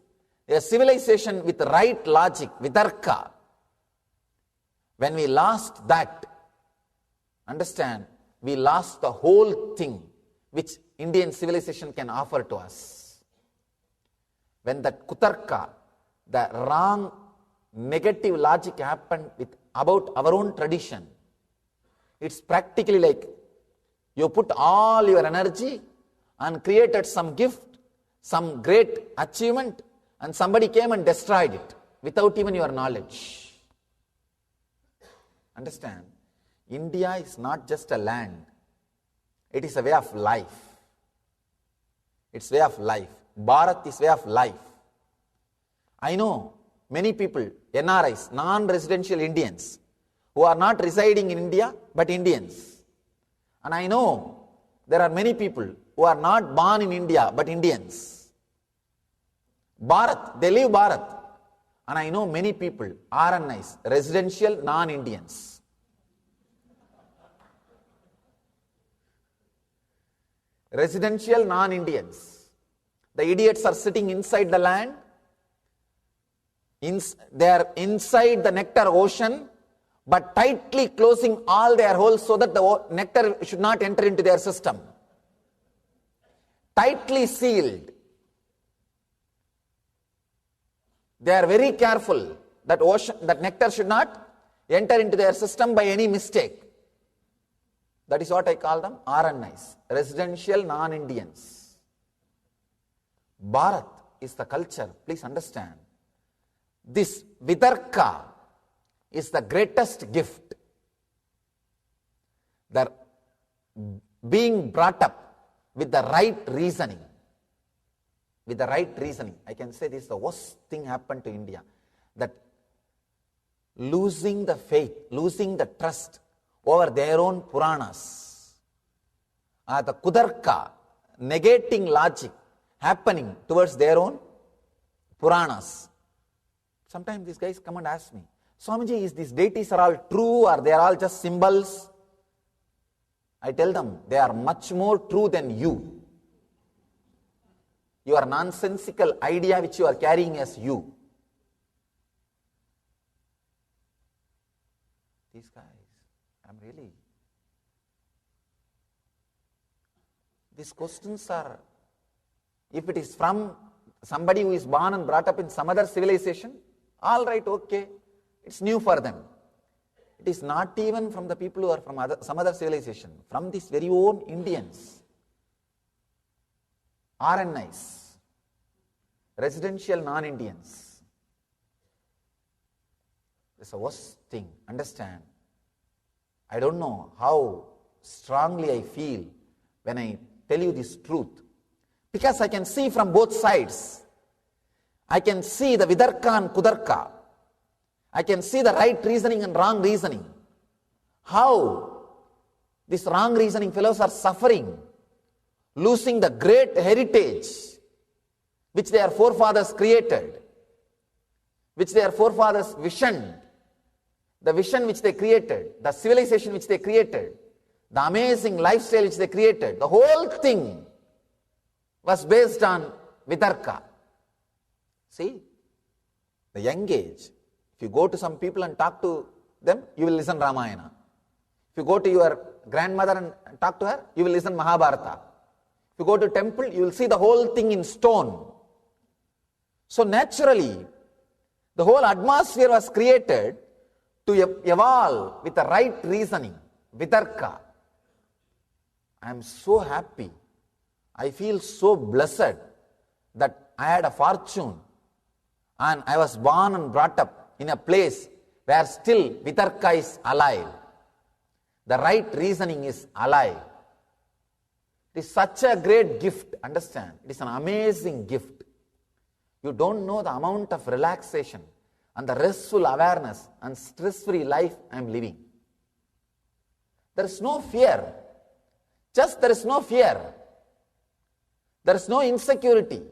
a civilization with right logic, Vidarka. When we lost that, understand, we lost the whole thing which Indian civilization can offer to us. When that Kutarka, the wrong, negative logic happened about our own tradition, it's practically like you put all your energy and created some gift, some great achievement, and somebody came and destroyed it without even your knowledge. Understand? India is not just a land. It is a way of life. It's way of life. Bharat is way of life. I know many people, NRIs, non-residential Indians, who are not residing in India, but Indians. And I know there are many people who are not born in India, but Indians. Bharat, they live Bharat. And I know many people, RNIs, residential non-Indians. Residential non-Indians. The idiots are sitting inside the land. They are inside the nectar ocean, but tightly closing all their holes so that the nectar should not enter into their system. Tightly sealed. They are very careful that nectar should not enter into their system by any mistake. That is what I call them, RNIs, residential non-Indians. Bharat is the culture, please understand. This Vitarka is the greatest gift. The being brought up with the right reasoning. With the right reasoning. I can say this is the worst thing happened to India. That losing the faith, losing the trust over their own Puranas. The Kudarka, negating logic happening towards their own Puranas. Sometimes these guys come and ask me, Swamiji, is these deities are all true or they are all just symbols? I tell them, they are much more true than you. Your nonsensical idea which you are carrying as you. These guys, these questions are, if it is from somebody who is born and brought up in some other civilization, all right, okay, it's new for them. It is not even from the people who are from some other civilization, from these very own Indians. RNIs, residential non-Indians. It's the worst thing, understand. I don't know how strongly I feel when I tell you this truth. Because I can see from both sides. I can see the Vidarka and Kudarka. I can see the right reasoning and wrong reasoning. How these wrong reasoning fellows are suffering, losing the great heritage which their forefathers created, which their forefathers visioned, the vision which they created, the civilization which they created, the amazing lifestyle which they created. The whole thing was based on Vitarka. See, the young age, if you go to some people and talk to them, you will listen Ramayana. If you go to your grandmother and talk to her, you will listen Mahabharata. If you go to temple, you will see the whole thing in stone. So naturally, the whole atmosphere was created to evolve with the right reasoning, Vitarka. I am so happy. I feel so blessed that I had a fortune and I was born and brought up in a place where still Vitarka is alive. The right reasoning is alive. It is such a great gift, understand. It is an amazing gift. You don't know the amount of relaxation and the restful awareness and stress-free life I am living. There is no fear. Just there is no fear. There is no insecurity.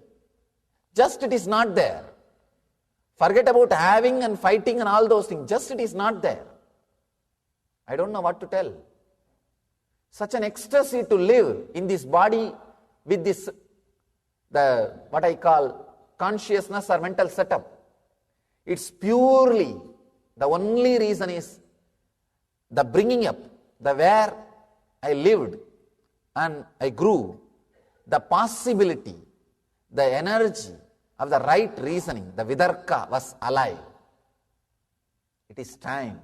Just it is not there. Forget about having and fighting and all those things. Just it is not there. I don't know what to tell. Such an ecstasy to live in this body with this, what I call consciousness or mental setup. It's purely, the only reason is the bringing up, the where I lived and I grew, the possibility, the energy of the right reasoning, the Vidarka was alive. It is time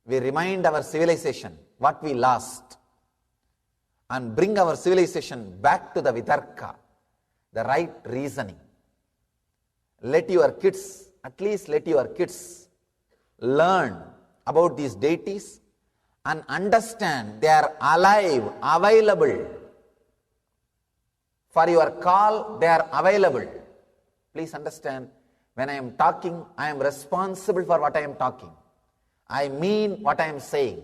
we remind our civilization what we lost and bring our civilization back to the Vidarka, the right reasoning. Let your kids, at least let your kids learn about these deities and understand they are alive, available. For your call, they are available. Please understand, when I am talking, I am responsible for what I am talking. I mean what I am saying.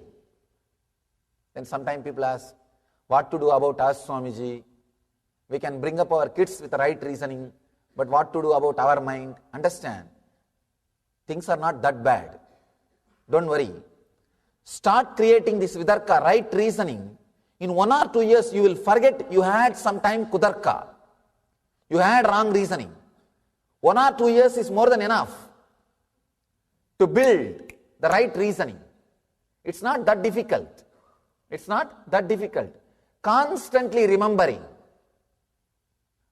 Then sometimes people ask, what to do about us, Swamiji? We can bring up our kids with the right reasoning, but what to do about our mind? Understand, things are not that bad. Don't worry. Start creating this Vidarka, right reasoning. In 1 or 2 years, you will forget you had some time Kudarka. You had wrong reasoning. 1 or 2 years is more than enough to build the right reasoning. It's not that difficult. It's not that difficult. Constantly remembering,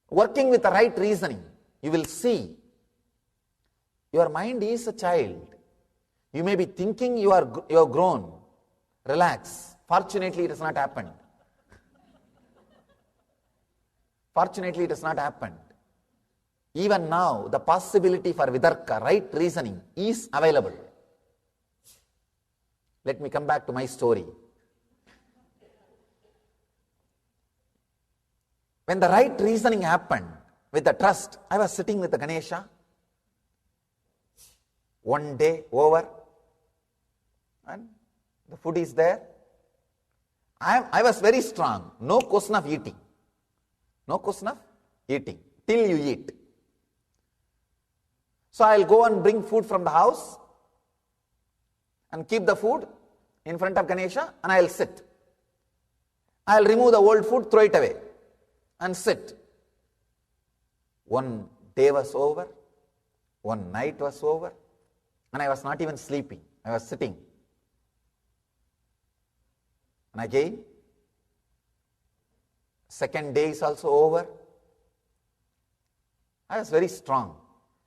working with the right reasoning, you will see your mind is a child. You may be thinking you are grown. Relax. Fortunately, it has not happened. Fortunately, it has not happened. Even now, the possibility for Vitarka, right reasoning, is available. Let me come back to my story. When the right reasoning happened with the trust, I was sitting with the Ganesha. One day over, and the food is there. I was very strong. No question of eating. No question of eating till you eat. So I'll go and bring food from the house and keep the food in front of Ganesha, and I'll sit. I'll remove the old food, throw it away, and sit. One day was over, one night was over, and I was not even sleeping. I was sitting. And again, second day is also over. I was very strong.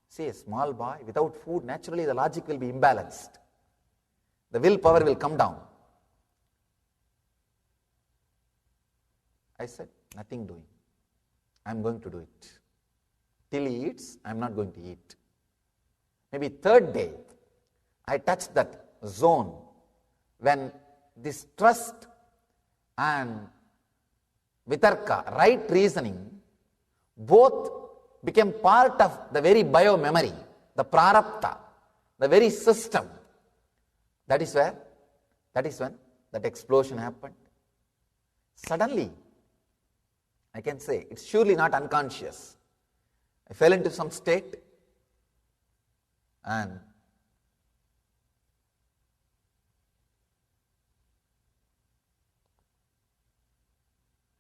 See, a small boy without food, naturally the logic will be imbalanced. The willpower will come down. I said, nothing doing. I'm going to do it. Till he eats, I'm not going to eat. Maybe third day, I touched that zone when this trust and Vitarka, right reasoning, both became part of the very bio-memory, the prarabdha, the very system. That is when that explosion happened. Suddenly, I can say, it's surely not unconscious. I fell into some state and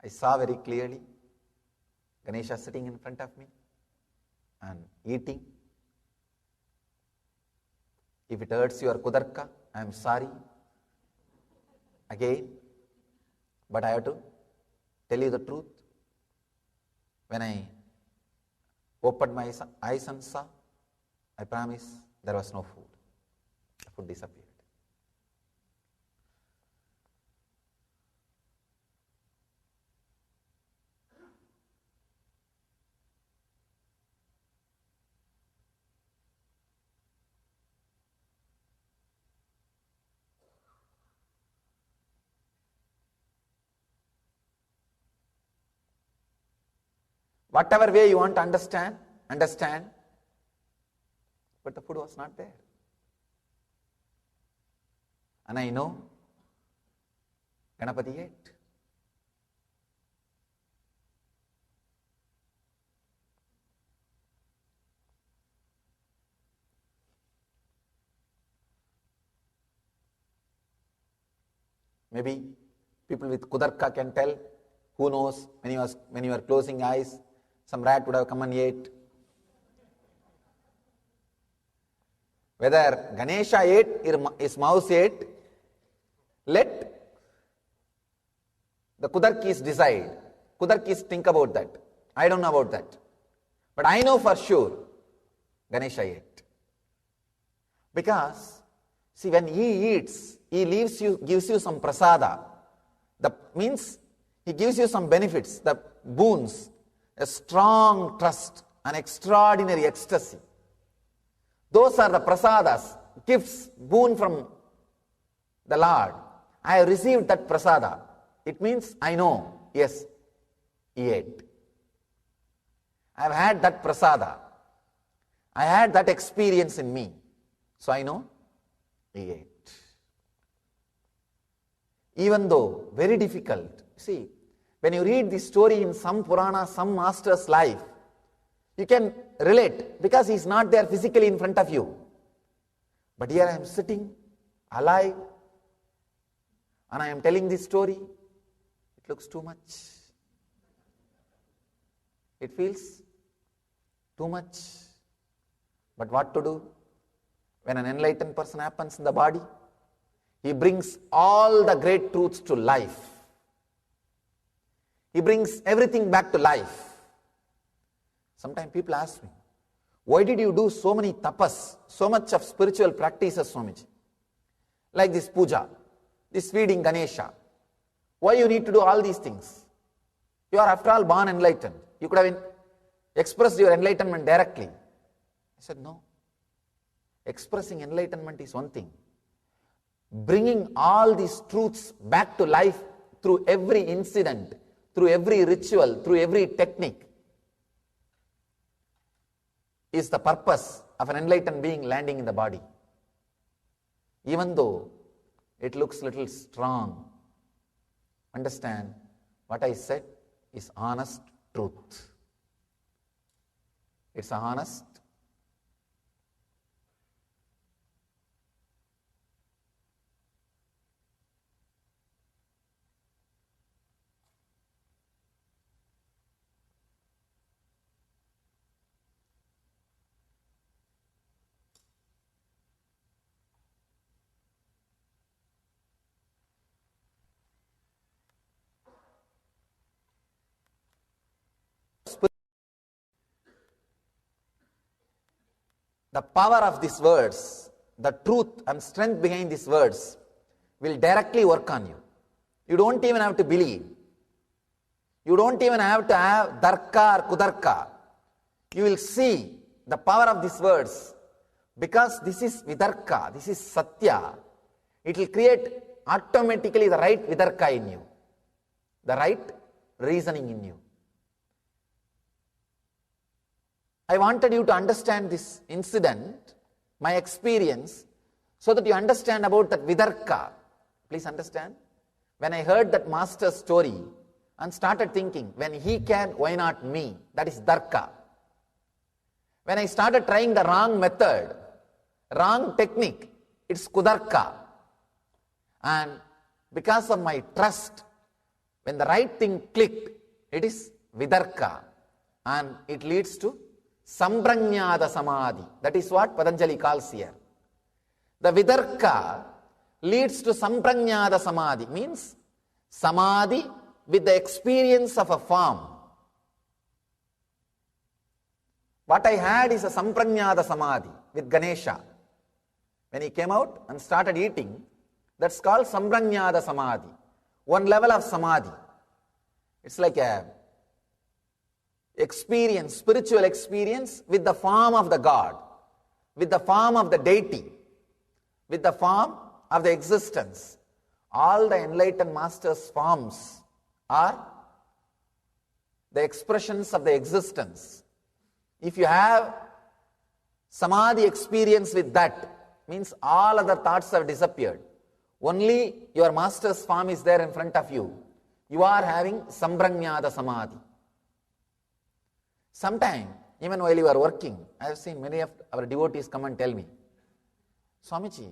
I saw very clearly Ganesha sitting in front of me and eating. If it hurts your kudarka, I am sorry. Again, but I have to tell you the truth. When I opened my eyes and saw, I promise there was no food. The food disappeared. Whatever way you want to understand, but the food was not there. And I know Ganapati ate. Maybe people with kudarka can tell. Who knows, when you are closing eyes, some rat would have come and ate. Whether Ganesha ate or his mouse ate, let the Kudarkis decide. Kudarkis think about that. I don't know about that. But I know for sure Ganesha ate. Because, see, when he eats, he gives you some prasada. That means he gives you some benefits, the boons, a strong trust, an extraordinary ecstasy. Those are the prasadas, gifts, boon from the Lord. I have received that prasada. It means I know, yes, he ate. I have had that prasada. I had that experience in me. So I know he ate. Even though very difficult, see, when you read this story in some Purana, some master's life, you can relate because he is not there physically in front of you. But here I am sitting, alive, and I am telling this story. It looks too much. It feels Too much. But what to do? When an enlightened person happens in the body, he brings all the great truths to life. He brings everything back to life. Sometimes people ask me, why did you do so many tapas, so much of spiritual practices, Swamiji? Like this puja, this feeding Ganesha. Why you need to do all these things? You are after all born enlightened. You could have expressed your enlightenment directly. I said, no. Expressing enlightenment is one thing. Bringing all these truths back to life through every incident, through every ritual, through every technique, is the purpose of an enlightened being landing in the body. Even though it looks little strong, understand what I said is honest truth. It's honest. The power of these words, the truth and strength behind these words will directly work on you. You don't even have to believe. You don't even have to have darka or kudarka. You will see the power of these words. Because this is vidarka, this is satya, it will create automatically the right vidarka in you, the right reasoning in you. I wanted you to understand this incident, my experience, so that you understand about that vidarka. Please understand. When I heard that master's story and started thinking, when he can, why not me? That is darka. When I started trying the wrong method, wrong technique, it's kudarka. And because of my trust, when the right thing clicked, it is vidarka. And it leads to Samprajnata Samadhi. That is what Patanjali calls here. The Vidarka leads to Samprajnata Samadhi, means Samadhi with the experience of a form. What I had is a Samprajnata Samadhi with Ganesha. When he came out and started eating, that's called Samprajnata Samadhi. One level of Samadhi. It's like a experience, spiritual experience with the form of the God, with the form of the deity, with the form of the existence. All the enlightened masters' forms are the expressions of the existence. If you have samadhi experience with that, means all other thoughts have disappeared. Only your master's form is there in front of you. You are having Samprajnata Samadhi. Sometime, even while you are working, I have seen many of our devotees come and tell me, Swamiji,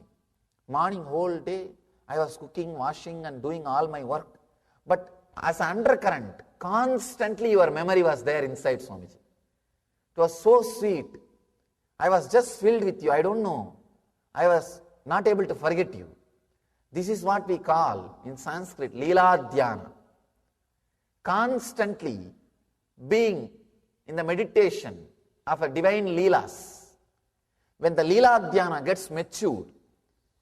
morning whole day, I was cooking, washing and doing all my work. But as an undercurrent, constantly your memory was there inside, Swamiji. It was so sweet. I was just filled with you. I don't know. I was not able to forget you. This is what we call in Sanskrit, Leela Dhyana. Constantly being in the meditation of a divine Leelas. When the Leela Dhyana gets matured,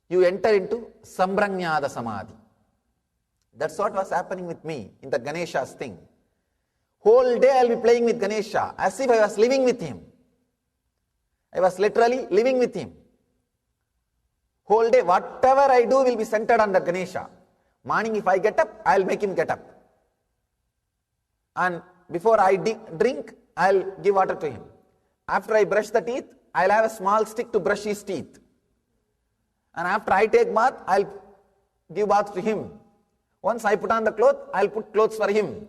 you enter into Samprajnata Samadhi. That's what was happening with me in the Ganesha's thing. Whole day I'll be playing with Ganesha as if I was living with him. I was literally living with him. Whole day, whatever I do will be centered on the Ganesha. Morning if I get up, I'll make him get up. And before I drink, I'll give water to him. After I brush the teeth, I'll have a small stick to brush his teeth. And after I take bath, I'll give bath to him. Once I put on the cloth, I'll put clothes for him.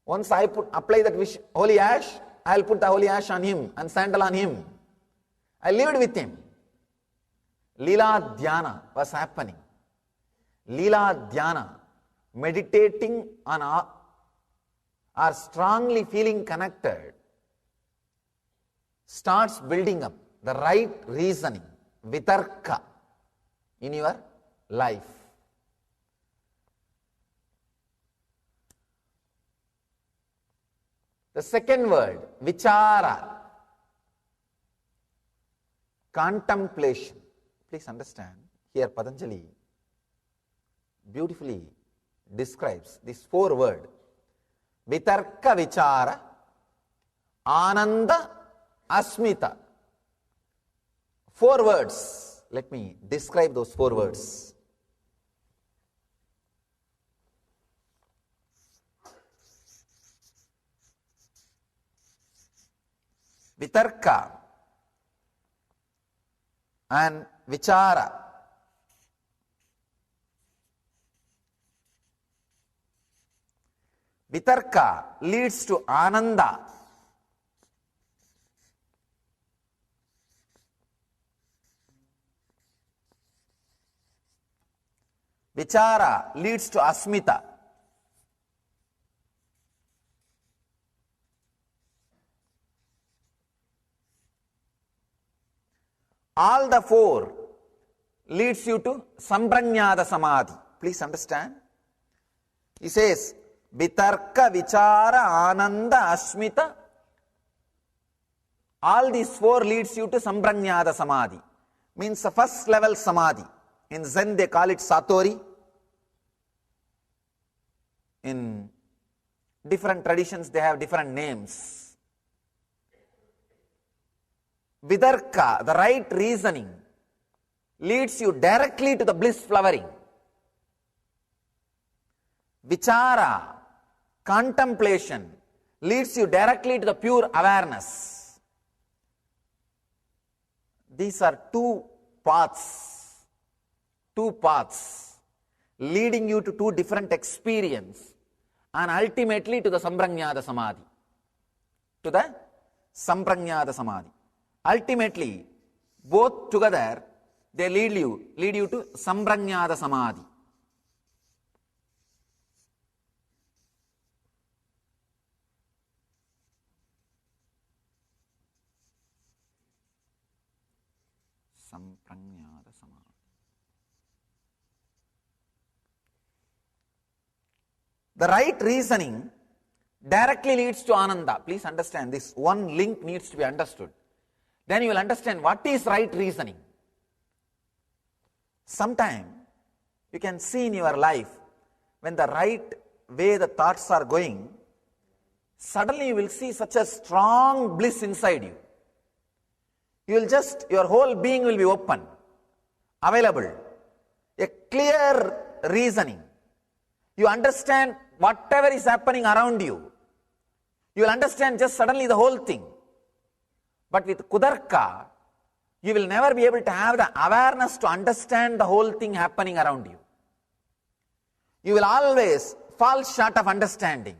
Once I apply that holy ash, I'll put the holy ash on him and sandal on him. I lived with him. Leela Dhyana was happening. Leela Dhyana, meditating on or strongly feeling connected starts building up the right reasoning, vitarka, in your life. The second word, vichara, contemplation. Please understand, here Patanjali beautifully describes this 4 words. Vitarka vichara, ananda, asmita. 4 words. Let me describe those 4 words. Vitarka and vichara. Vitarka leads to ananda. Vichara leads to asmita. All the 4 leads you to samprajñāta samadhi. Please understand. He says, vitarka, vichara, ananda, asmita. All these 4 leads you to samprajñāta samadhi. Means the first level samadhi. In Zen they call it satori. In different traditions they have different names. Vitarka, the right reasoning, leads you directly to the bliss flowering. Vichara, contemplation, leads you directly to the pure awareness. These are two paths leading you to 2 different experiences and ultimately to the samprajñāta samadhi. To the samprajñāta samadhi. Ultimately, both together, they lead you to samprajñāta samadhi. Samprajñāta samadhi. The right reasoning directly leads to ananda. Please understand, this one link needs to be understood. Then you will understand what is right reasoning. Sometime you can see in your life when the right way the thoughts are going, suddenly you will see such a strong bliss inside you. Your whole being will be open, available, a clear reasoning. You understand whatever is happening around you. You will understand just suddenly the whole thing. But with kudarka, you will never be able to have the awareness to understand the whole thing happening around you. You will always fall short of understanding.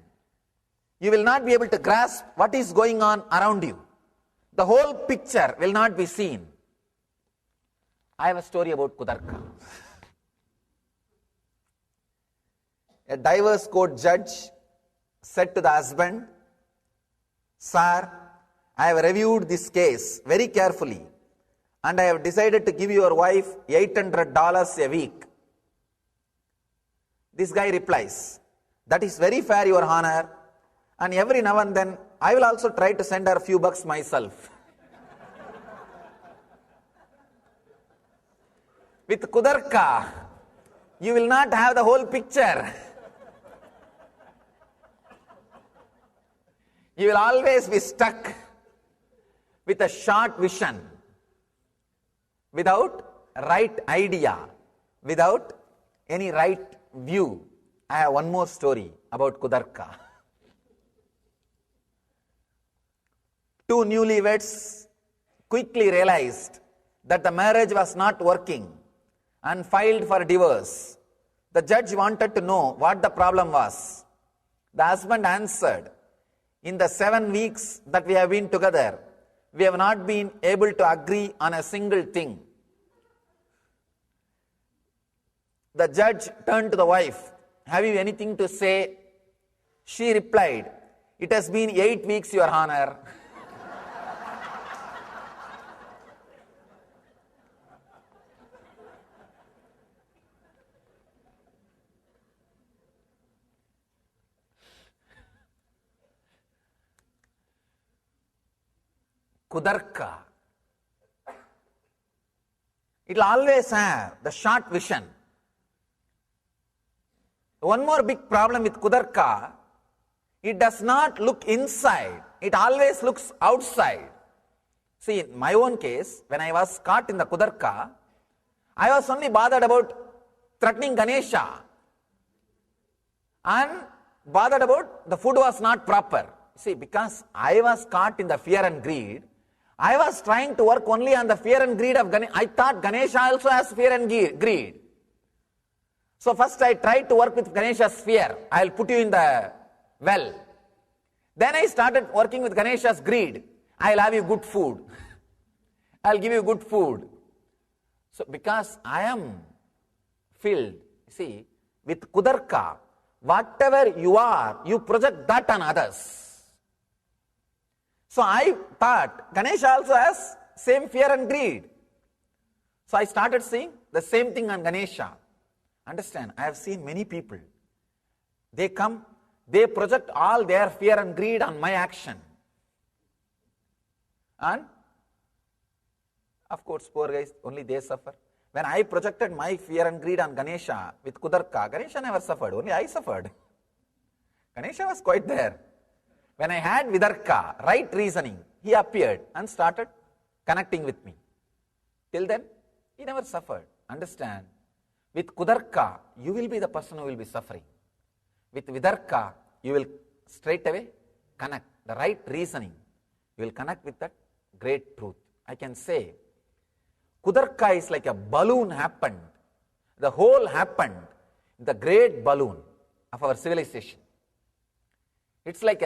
You will not be able to grasp what is going on around you. The whole picture will not be seen. I have a story about kudarka. A divorce court judge said to the husband, "Sir, I have reviewed this case very carefully and I have decided to give your wife $800 a week." This guy replies, "That is very fair, Your Honor, and every now and then I will also try to send her a few bucks myself." With kudarka, you will not have the whole picture. You will always be stuck with a short vision, without right idea, without any right view. I have one more story about kudarka. 2 newlyweds quickly realized that the marriage was not working and filed for divorce. The judge wanted to know what the problem was. The husband answered, "In the 7 weeks that we have been together, we have not been able to agree on a single thing." The judge turned to the wife, "Have you anything to say?" She replied, "It has been 8 weeks, Your Honor." Kudarka. It will always have the short vision. One more big problem with Kudarka, it does not look inside, it always looks outside. See, in my own case, when I was caught in the Kudarka, I was only bothered about threatening Ganesha and bothered about the food was not proper. See, because I was caught in the fear and greed, I was trying to work only on the fear and greed of Ganesha. I thought Ganesha also has fear and greed. So first I tried to work with Ganesha's fear. I'll put you in the well. Then I started working with Ganesha's greed. I'll have you good food. I'll give you good food. So because I am filled, see, with Kudarka, whatever you are, you project that on others. So I thought Ganesha also has same fear and greed. So I started seeing the same thing on Ganesha. Understand, I have seen many people. They come, they project all their fear and greed on my action. And of course, poor guys, only they suffer. When I projected my fear and greed on Ganesha with Kudarka, Ganesha never suffered, only I suffered. Ganesha was quite there. When I had Vidarka, right reasoning, he appeared and started connecting with me. Till then, he never suffered. Understand? With Kudarka, you will be the person who will be suffering. With Vidarka, you will straight away connect. The right reasoning, you will connect with that great truth. I can say, Kudarka is like a balloon happened. The whole happened in the great balloon of our civilization. It's like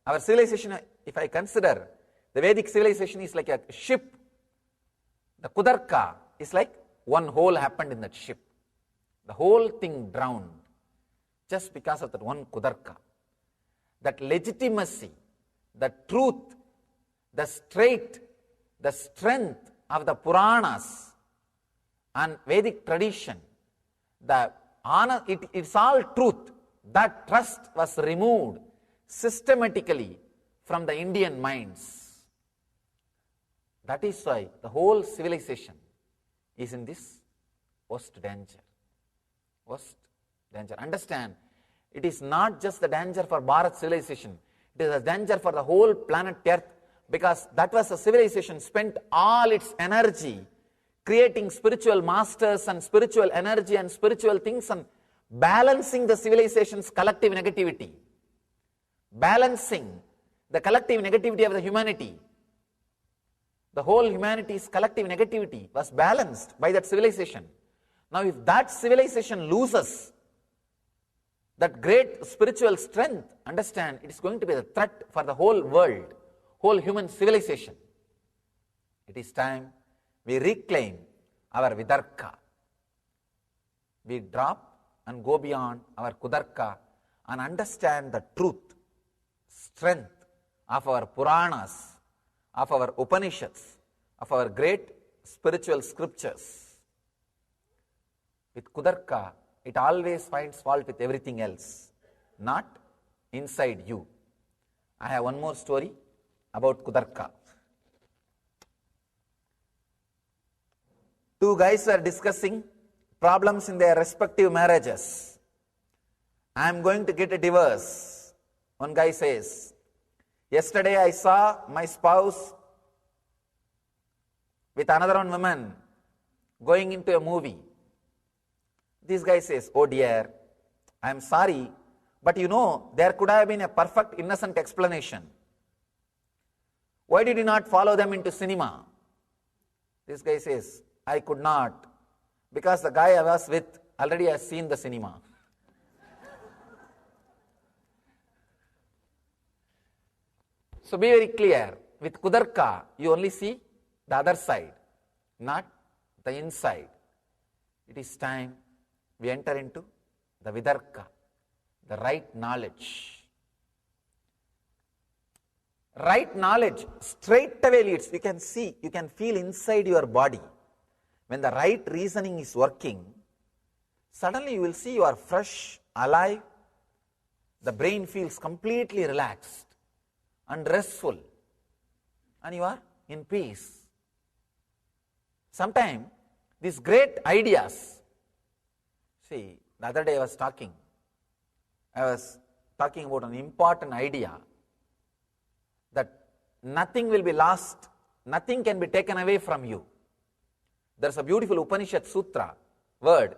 our civilization, if I consider, the Vedic civilization is like a ship. The Kudarka is like one hole happened in that ship. The whole thing drowned just because of that one Kudarka. That legitimacy, the truth, the strength of the Puranas and Vedic tradition, the honor, it's all truth. That trust was removed systematically from the Indian minds. That is why the whole civilization is in this worst danger. Worst danger. Understand, it is not just the danger for Bharat civilization, it is a danger for the whole planet Earth, because that was a civilization spent all its energy creating spiritual masters and spiritual energy and spiritual things and balancing the civilization's collective negativity. Balancing the collective negativity of the humanity. The whole humanity's collective negativity was balanced by that civilization. Now if that civilization loses that great spiritual strength, understand, it is going to be a threat for the whole world, whole human civilization. It is time we reclaim our Vidarka. We drop and go beyond our Kudarka and understand the truth, strength of our Puranas, of our Upanishads, of our great spiritual scriptures. With Kudarka, it always finds fault with everything else, not inside you. I have one more story about Kudarka. Two guys were discussing problems in their respective marriages. I am going to get a divorce. One guy says, yesterday I saw my spouse with another one woman going into a movie. This guy says, oh dear, I am sorry, but you know, there could have been a perfect innocent explanation. Why did you not follow them into cinema? This guy says, I could not, because the guy I was with already has seen the cinema. So be very clear, with Kudarka, you only see the other side, not the inside. It is time we enter into the Vidarka, the right knowledge. Right knowledge straight away leads. You can see, you can feel inside your body. When the right reasoning is working, suddenly you will see you are fresh, alive. The brain feels completely relaxed and restful. and you are in peace. Sometimes these great ideas, see, the other day I was talking about an important idea that nothing will be lost, nothing can be taken away from you. There's a beautiful Upanishad Sutra word,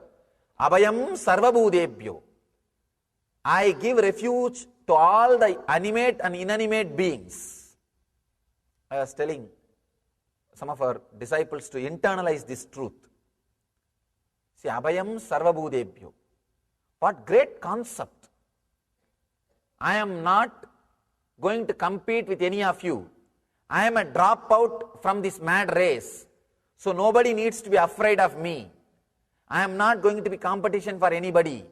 Abhayam Sarvabhudebhyo. I give refuge to all the animate and inanimate beings. I was telling some of our disciples to internalize this truth. See, Abhayam Sarvabhudebhyo. What great concept. I am not going to compete with any of you. I am a dropout from this mad race. So nobody needs to be afraid of me. I am not going to be competition for anybody.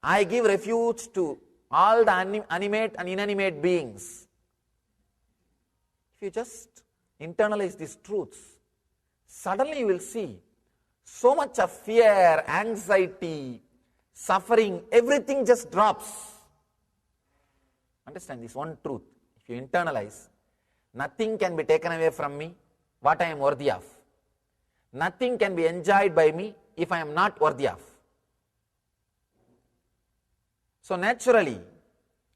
I give refuge to all the animate and inanimate beings. If you just internalize these truths, suddenly you will see so much of fear, anxiety, suffering, everything just drops. Understand this one truth. If you internalize, nothing can be taken away from me what I am worthy of. Nothing can be enjoyed by me if I am not worthy of. So naturally,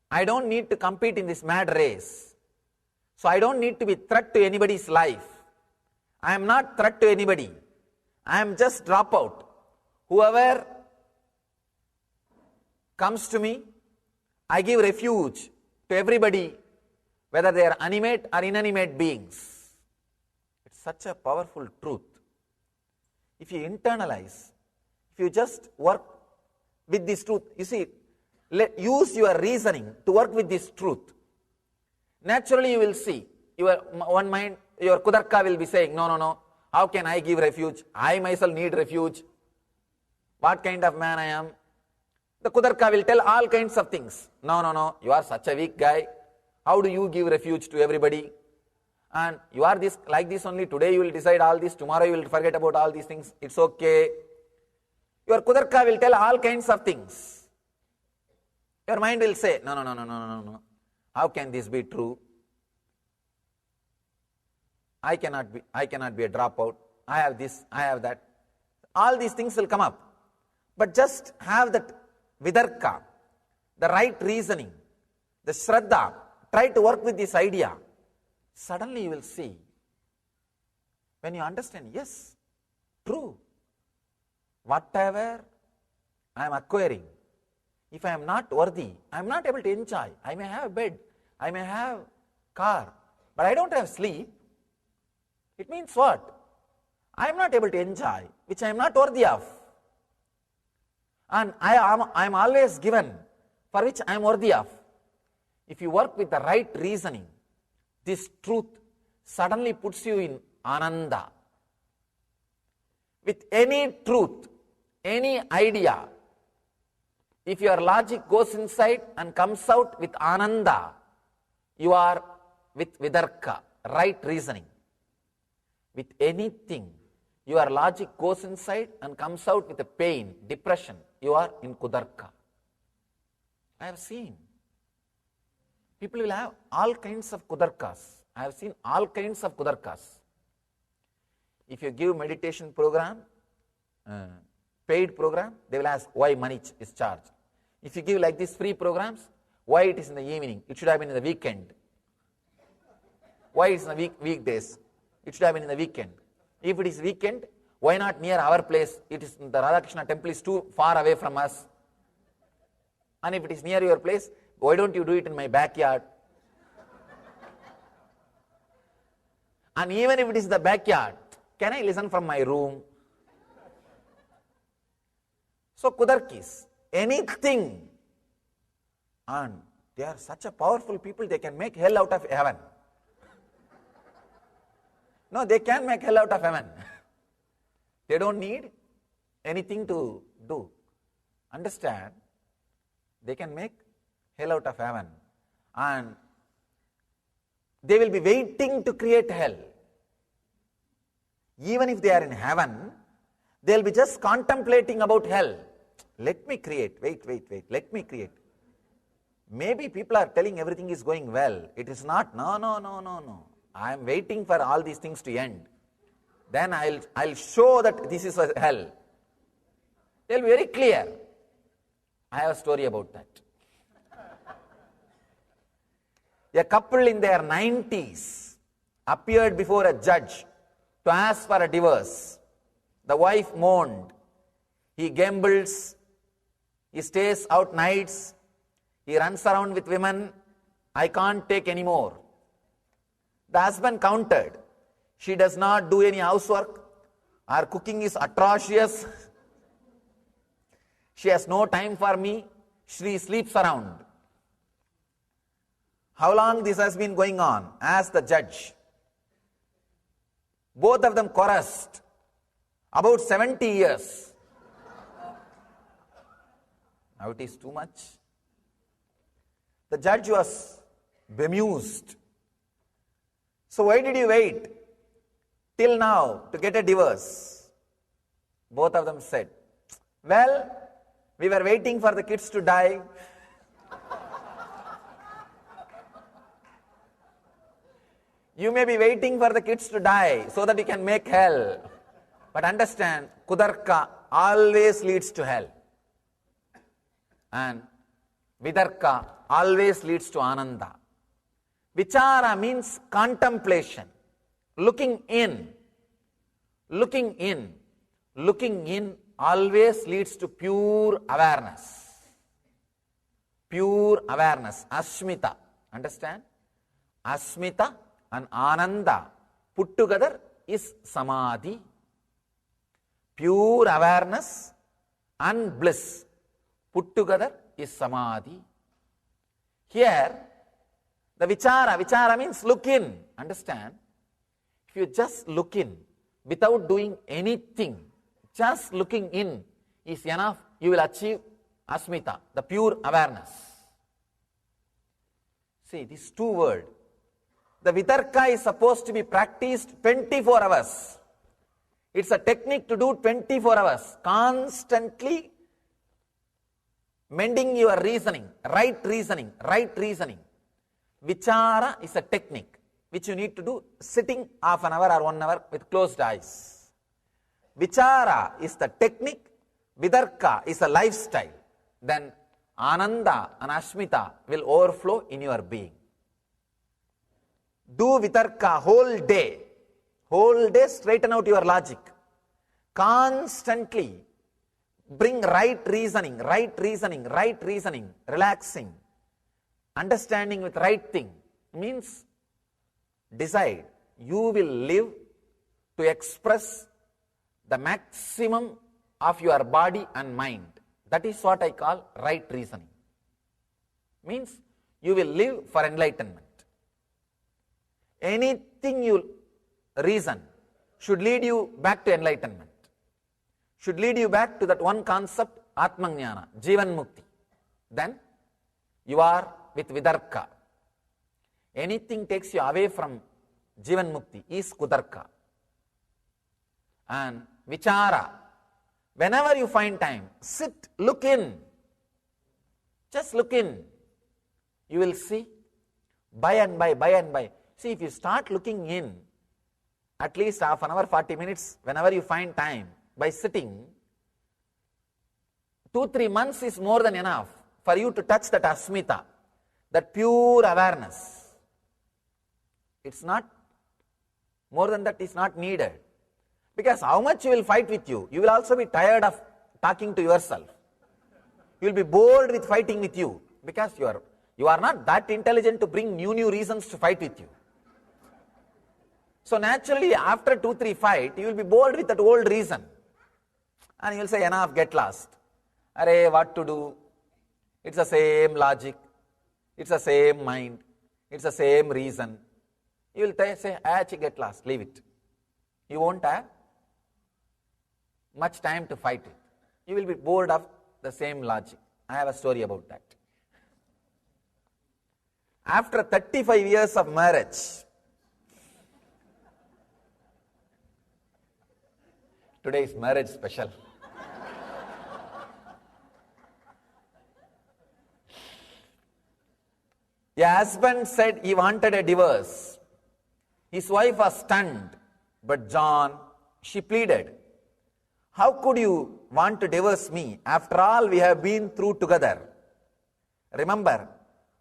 I don't need to compete in this mad race. So I don't need to be threat to anybody's life. I am not threat to anybody. I am just dropout. Whoever comes to me, I give refuge to everybody, whether they are animate or inanimate beings. It's such a powerful truth. If you internalize, if you just work with this truth, you see, use your reasoning to work with this truth. Naturally you will see, your one mind, your Kudarka will be saying, no, how can I give refuge? I myself need refuge. What kind of man I am? The Kudarka will tell all kinds of things. No, you are such a weak guy. How do you give refuge to everybody? And you are this like this only. Today you will decide all this. Tomorrow you will forget about all these things. It's okay. Your Kudarka will tell all kinds of things. Your mind will say, no. How can this be true? I cannot be a dropout. I have this, I have that. All these things will come up. But just have that vidarka, the right reasoning, the shraddha, try to work with this idea. Suddenly you will see, when you understand, yes, true, whatever I am acquiring, if I am not worthy, I am not able to enjoy. I may have a bed, I may have car, but I don't have sleep. It means what? I am not able to enjoy, which I am not worthy of. And I am always given for which I am worthy of. If you work with the right reasoning, this truth suddenly puts you in ananda. With any truth, any idea, if your logic goes inside and comes out with ananda, you are with vidarka, right reasoning. With anything, your logic goes inside and comes out with a pain, depression, you are in kudarka. I have seen. People will have all kinds of kudarkas. I have seen all kinds of kudarkas. If you give meditation program, paid program, they will ask why money is charged. If you give like this free programs, why it is in the evening? It should have been in the weekend. Why it's in the weekdays? It should have been in the weekend. If it is weekend, why not near our place? It is the Radhakrishna temple is too far away from us. And if it is near your place, why don't you do it in my backyard? And even if it is the backyard, can I listen from my room? So kudarkis, anything. And they are such a powerful people, they can make hell out of heaven. No, they can make hell out of heaven. They don't need anything to do. Understand? They can make hell out of heaven. And they will be waiting to create hell. Even if they are in heaven, they will be just contemplating about hell. Let me create, wait, let me create. Maybe people are telling everything is going well. It is not. No. I am waiting for all these things to end. Then I'll show that this is a hell. They'll be very clear. I have a story about that. A couple in their 90s appeared before a judge to ask for a divorce. The wife moaned. He gambles. He stays out nights. He runs around with women. I can't take any more. The husband countered. She does not do any housework. Her cooking is atrocious. She has no time for me. She sleeps around. How long this has been going on? Asked the judge. Both of them chorused. About 70 years. Now it is too much. The judge was bemused. So why did you wait till now to get a divorce? Both of them said, well, we were waiting for the kids to die. You may be waiting for the kids to die so that you can make hell. But understand, Kudarka always leads to hell. And Vidarka always leads to Ananda. Vichara means contemplation, looking in. Looking in. Looking in always leads to pure awareness. Pure awareness. Asmita. Understand? Asmita and Ananda put together is Samadhi. Pure awareness and bliss put together is Samadhi. Here, the vichara means look in. Understand? If you just look in without doing anything, just looking in is enough, you will achieve asmita, the pure awareness. See, these two words. The vitarka is supposed to be practiced 24 hours. It's a technique to do 24 hours. Constantly mending your reasoning, right reasoning, right reasoning. Vichara is a technique which you need to do sitting half an hour or 1 hour with closed eyes. Vichara is the technique, Vidarka is a lifestyle. Then Ananda and Ashmita will overflow in your being. Do Vitarka whole day. Whole day straighten out your logic. Constantly bring right reasoning, relaxing, understanding with right thing. Means decide you will live to express the maximum of your body and mind. That is what I call right reasoning. Means you will live for enlightenment. Anything you reason should lead you back to enlightenment. Should lead you back to that one concept, Atmajnana, Jivan Mukti. Then you are with Vidarka. Anything takes you away from Jivan Mukti is Kudarka. And Vichara, whenever you find time, sit, look in. Just look in. You will see by and by. See, if you start looking in, at least half an hour, 40 minutes, whenever you find time, by sitting, 2-3 months is more than enough for you to touch that asmita, that pure awareness. It's not, more than that is not needed. Because how much you will fight with you, you will also be tired of talking to yourself. You will be bored with fighting with you, because you are not that intelligent to bring new reasons to fight with you. So naturally, after 2-3 fight, you will be bored with that old reason. And you will say, enough, get lost. Arey, what to do? It's the same logic. It's the same mind. It's the same reason. You will say, get lost, leave it. You won't have much time to fight it. You will be bored of the same logic. I have a story about that. After 35 years of marriage, today is marriage special. A husband said he wanted a divorce. His wife was stunned, but John, she pleaded, how could you want to divorce me after all we have been through together? Remember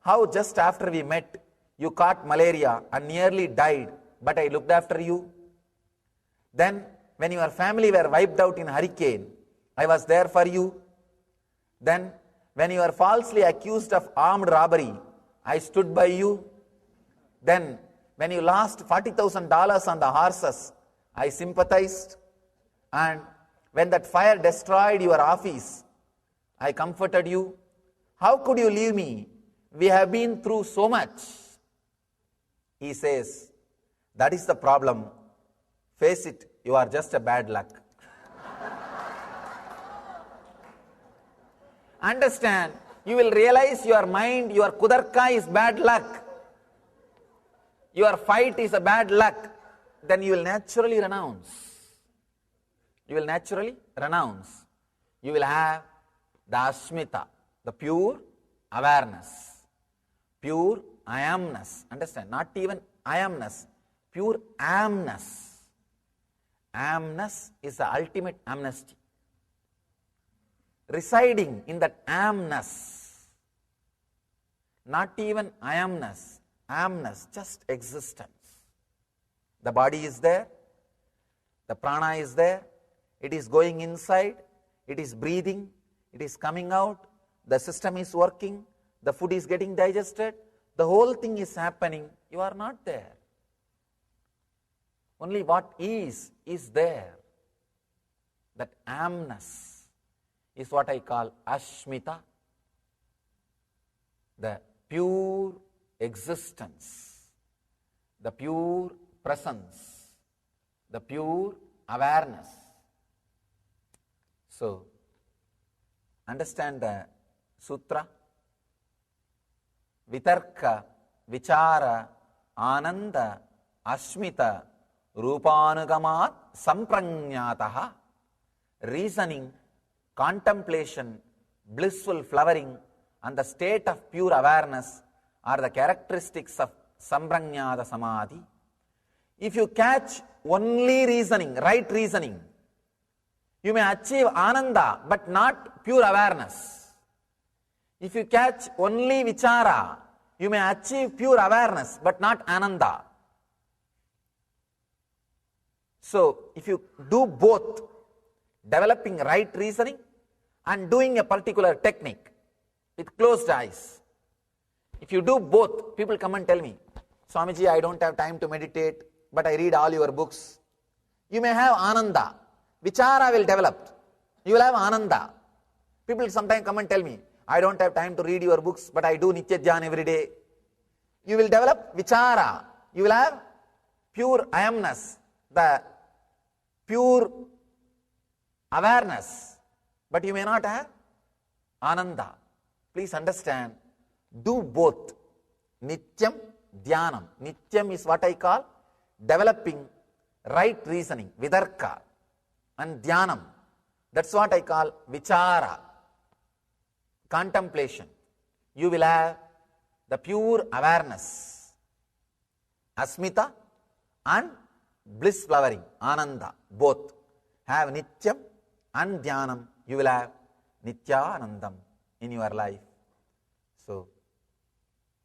how just after we met, you caught malaria and nearly died, but I looked after you? Then, when your family were wiped out in hurricane, I was there for you. Then, when you were falsely accused of armed robbery, I stood by you. Then, when you lost $40,000 on the horses, I sympathized. And when that fire destroyed your office, I comforted you. How could you leave me? We have been through so much. He says, that is the problem. Face it, you are just a bad luck. Understand, you will realize your mind, your kudarka is bad luck. Your fight is a bad luck. Then you will naturally renounce. You will naturally renounce. You will have the Asmita, the pure awareness, pure I amness. Understand? Not even I amness, pure amness. Amness is the ultimate amnesty. Residing in that amness, not even I amness, amness, just existence. The body is there, the prana is there, it is going inside, it is breathing, it is coming out, the system is working, the food is getting digested, the whole thing is happening, you are not there. Only what is there. That amness is what I call Ashmita, the pure existence, the pure presence, the pure awareness. So, understand the sutra. Vitarka, Vichara, Ananda, Ashmita, Rupanugamat, Sampranyataha. Reasoning, contemplation, blissful flowering, and the state of pure awareness are the characteristics of Sampranyata Samadhi. If you catch only reasoning, right reasoning, you may achieve Ananda, but not pure awareness. If you catch only Vichara, you may achieve pure awareness, but not Ananda. So, if you do both, developing right reasoning and doing a particular technique with closed eyes, if you do both, people come and tell me, Swamiji, I don't have time to meditate, but I read all your books. You may have Ananda. Vichara will develop. You will have Ananda. People sometimes come and tell me, I don't have time to read your books, but I do Nitya Dhyan every day. You will develop Vichara. You will have pure I amness, the pure awareness, but you may not have Ananda. Please understand, do both. Nityam, Dhyanam. Nityam is what I call developing right reasoning, Vidarka, and Dhyanam. That's what I call Vichara, contemplation. You will have the pure awareness, Asmita, and bliss flowering, Ananda, both. Have Nityam and Dhyanam, you will have Nityanandam in your life. So,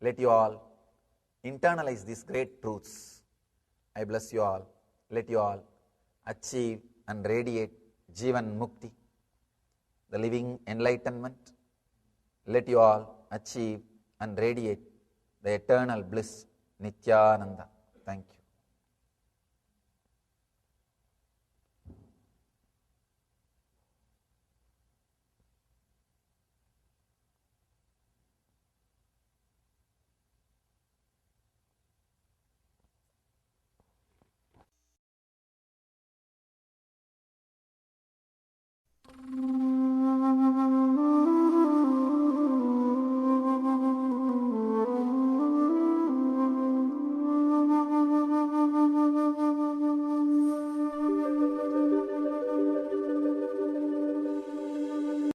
let you all internalize these great truths. I bless you all. Let you all achieve and radiate Jivan Mukti, the living enlightenment. Let you all achieve and radiate the eternal bliss, Nityananda. Thank you.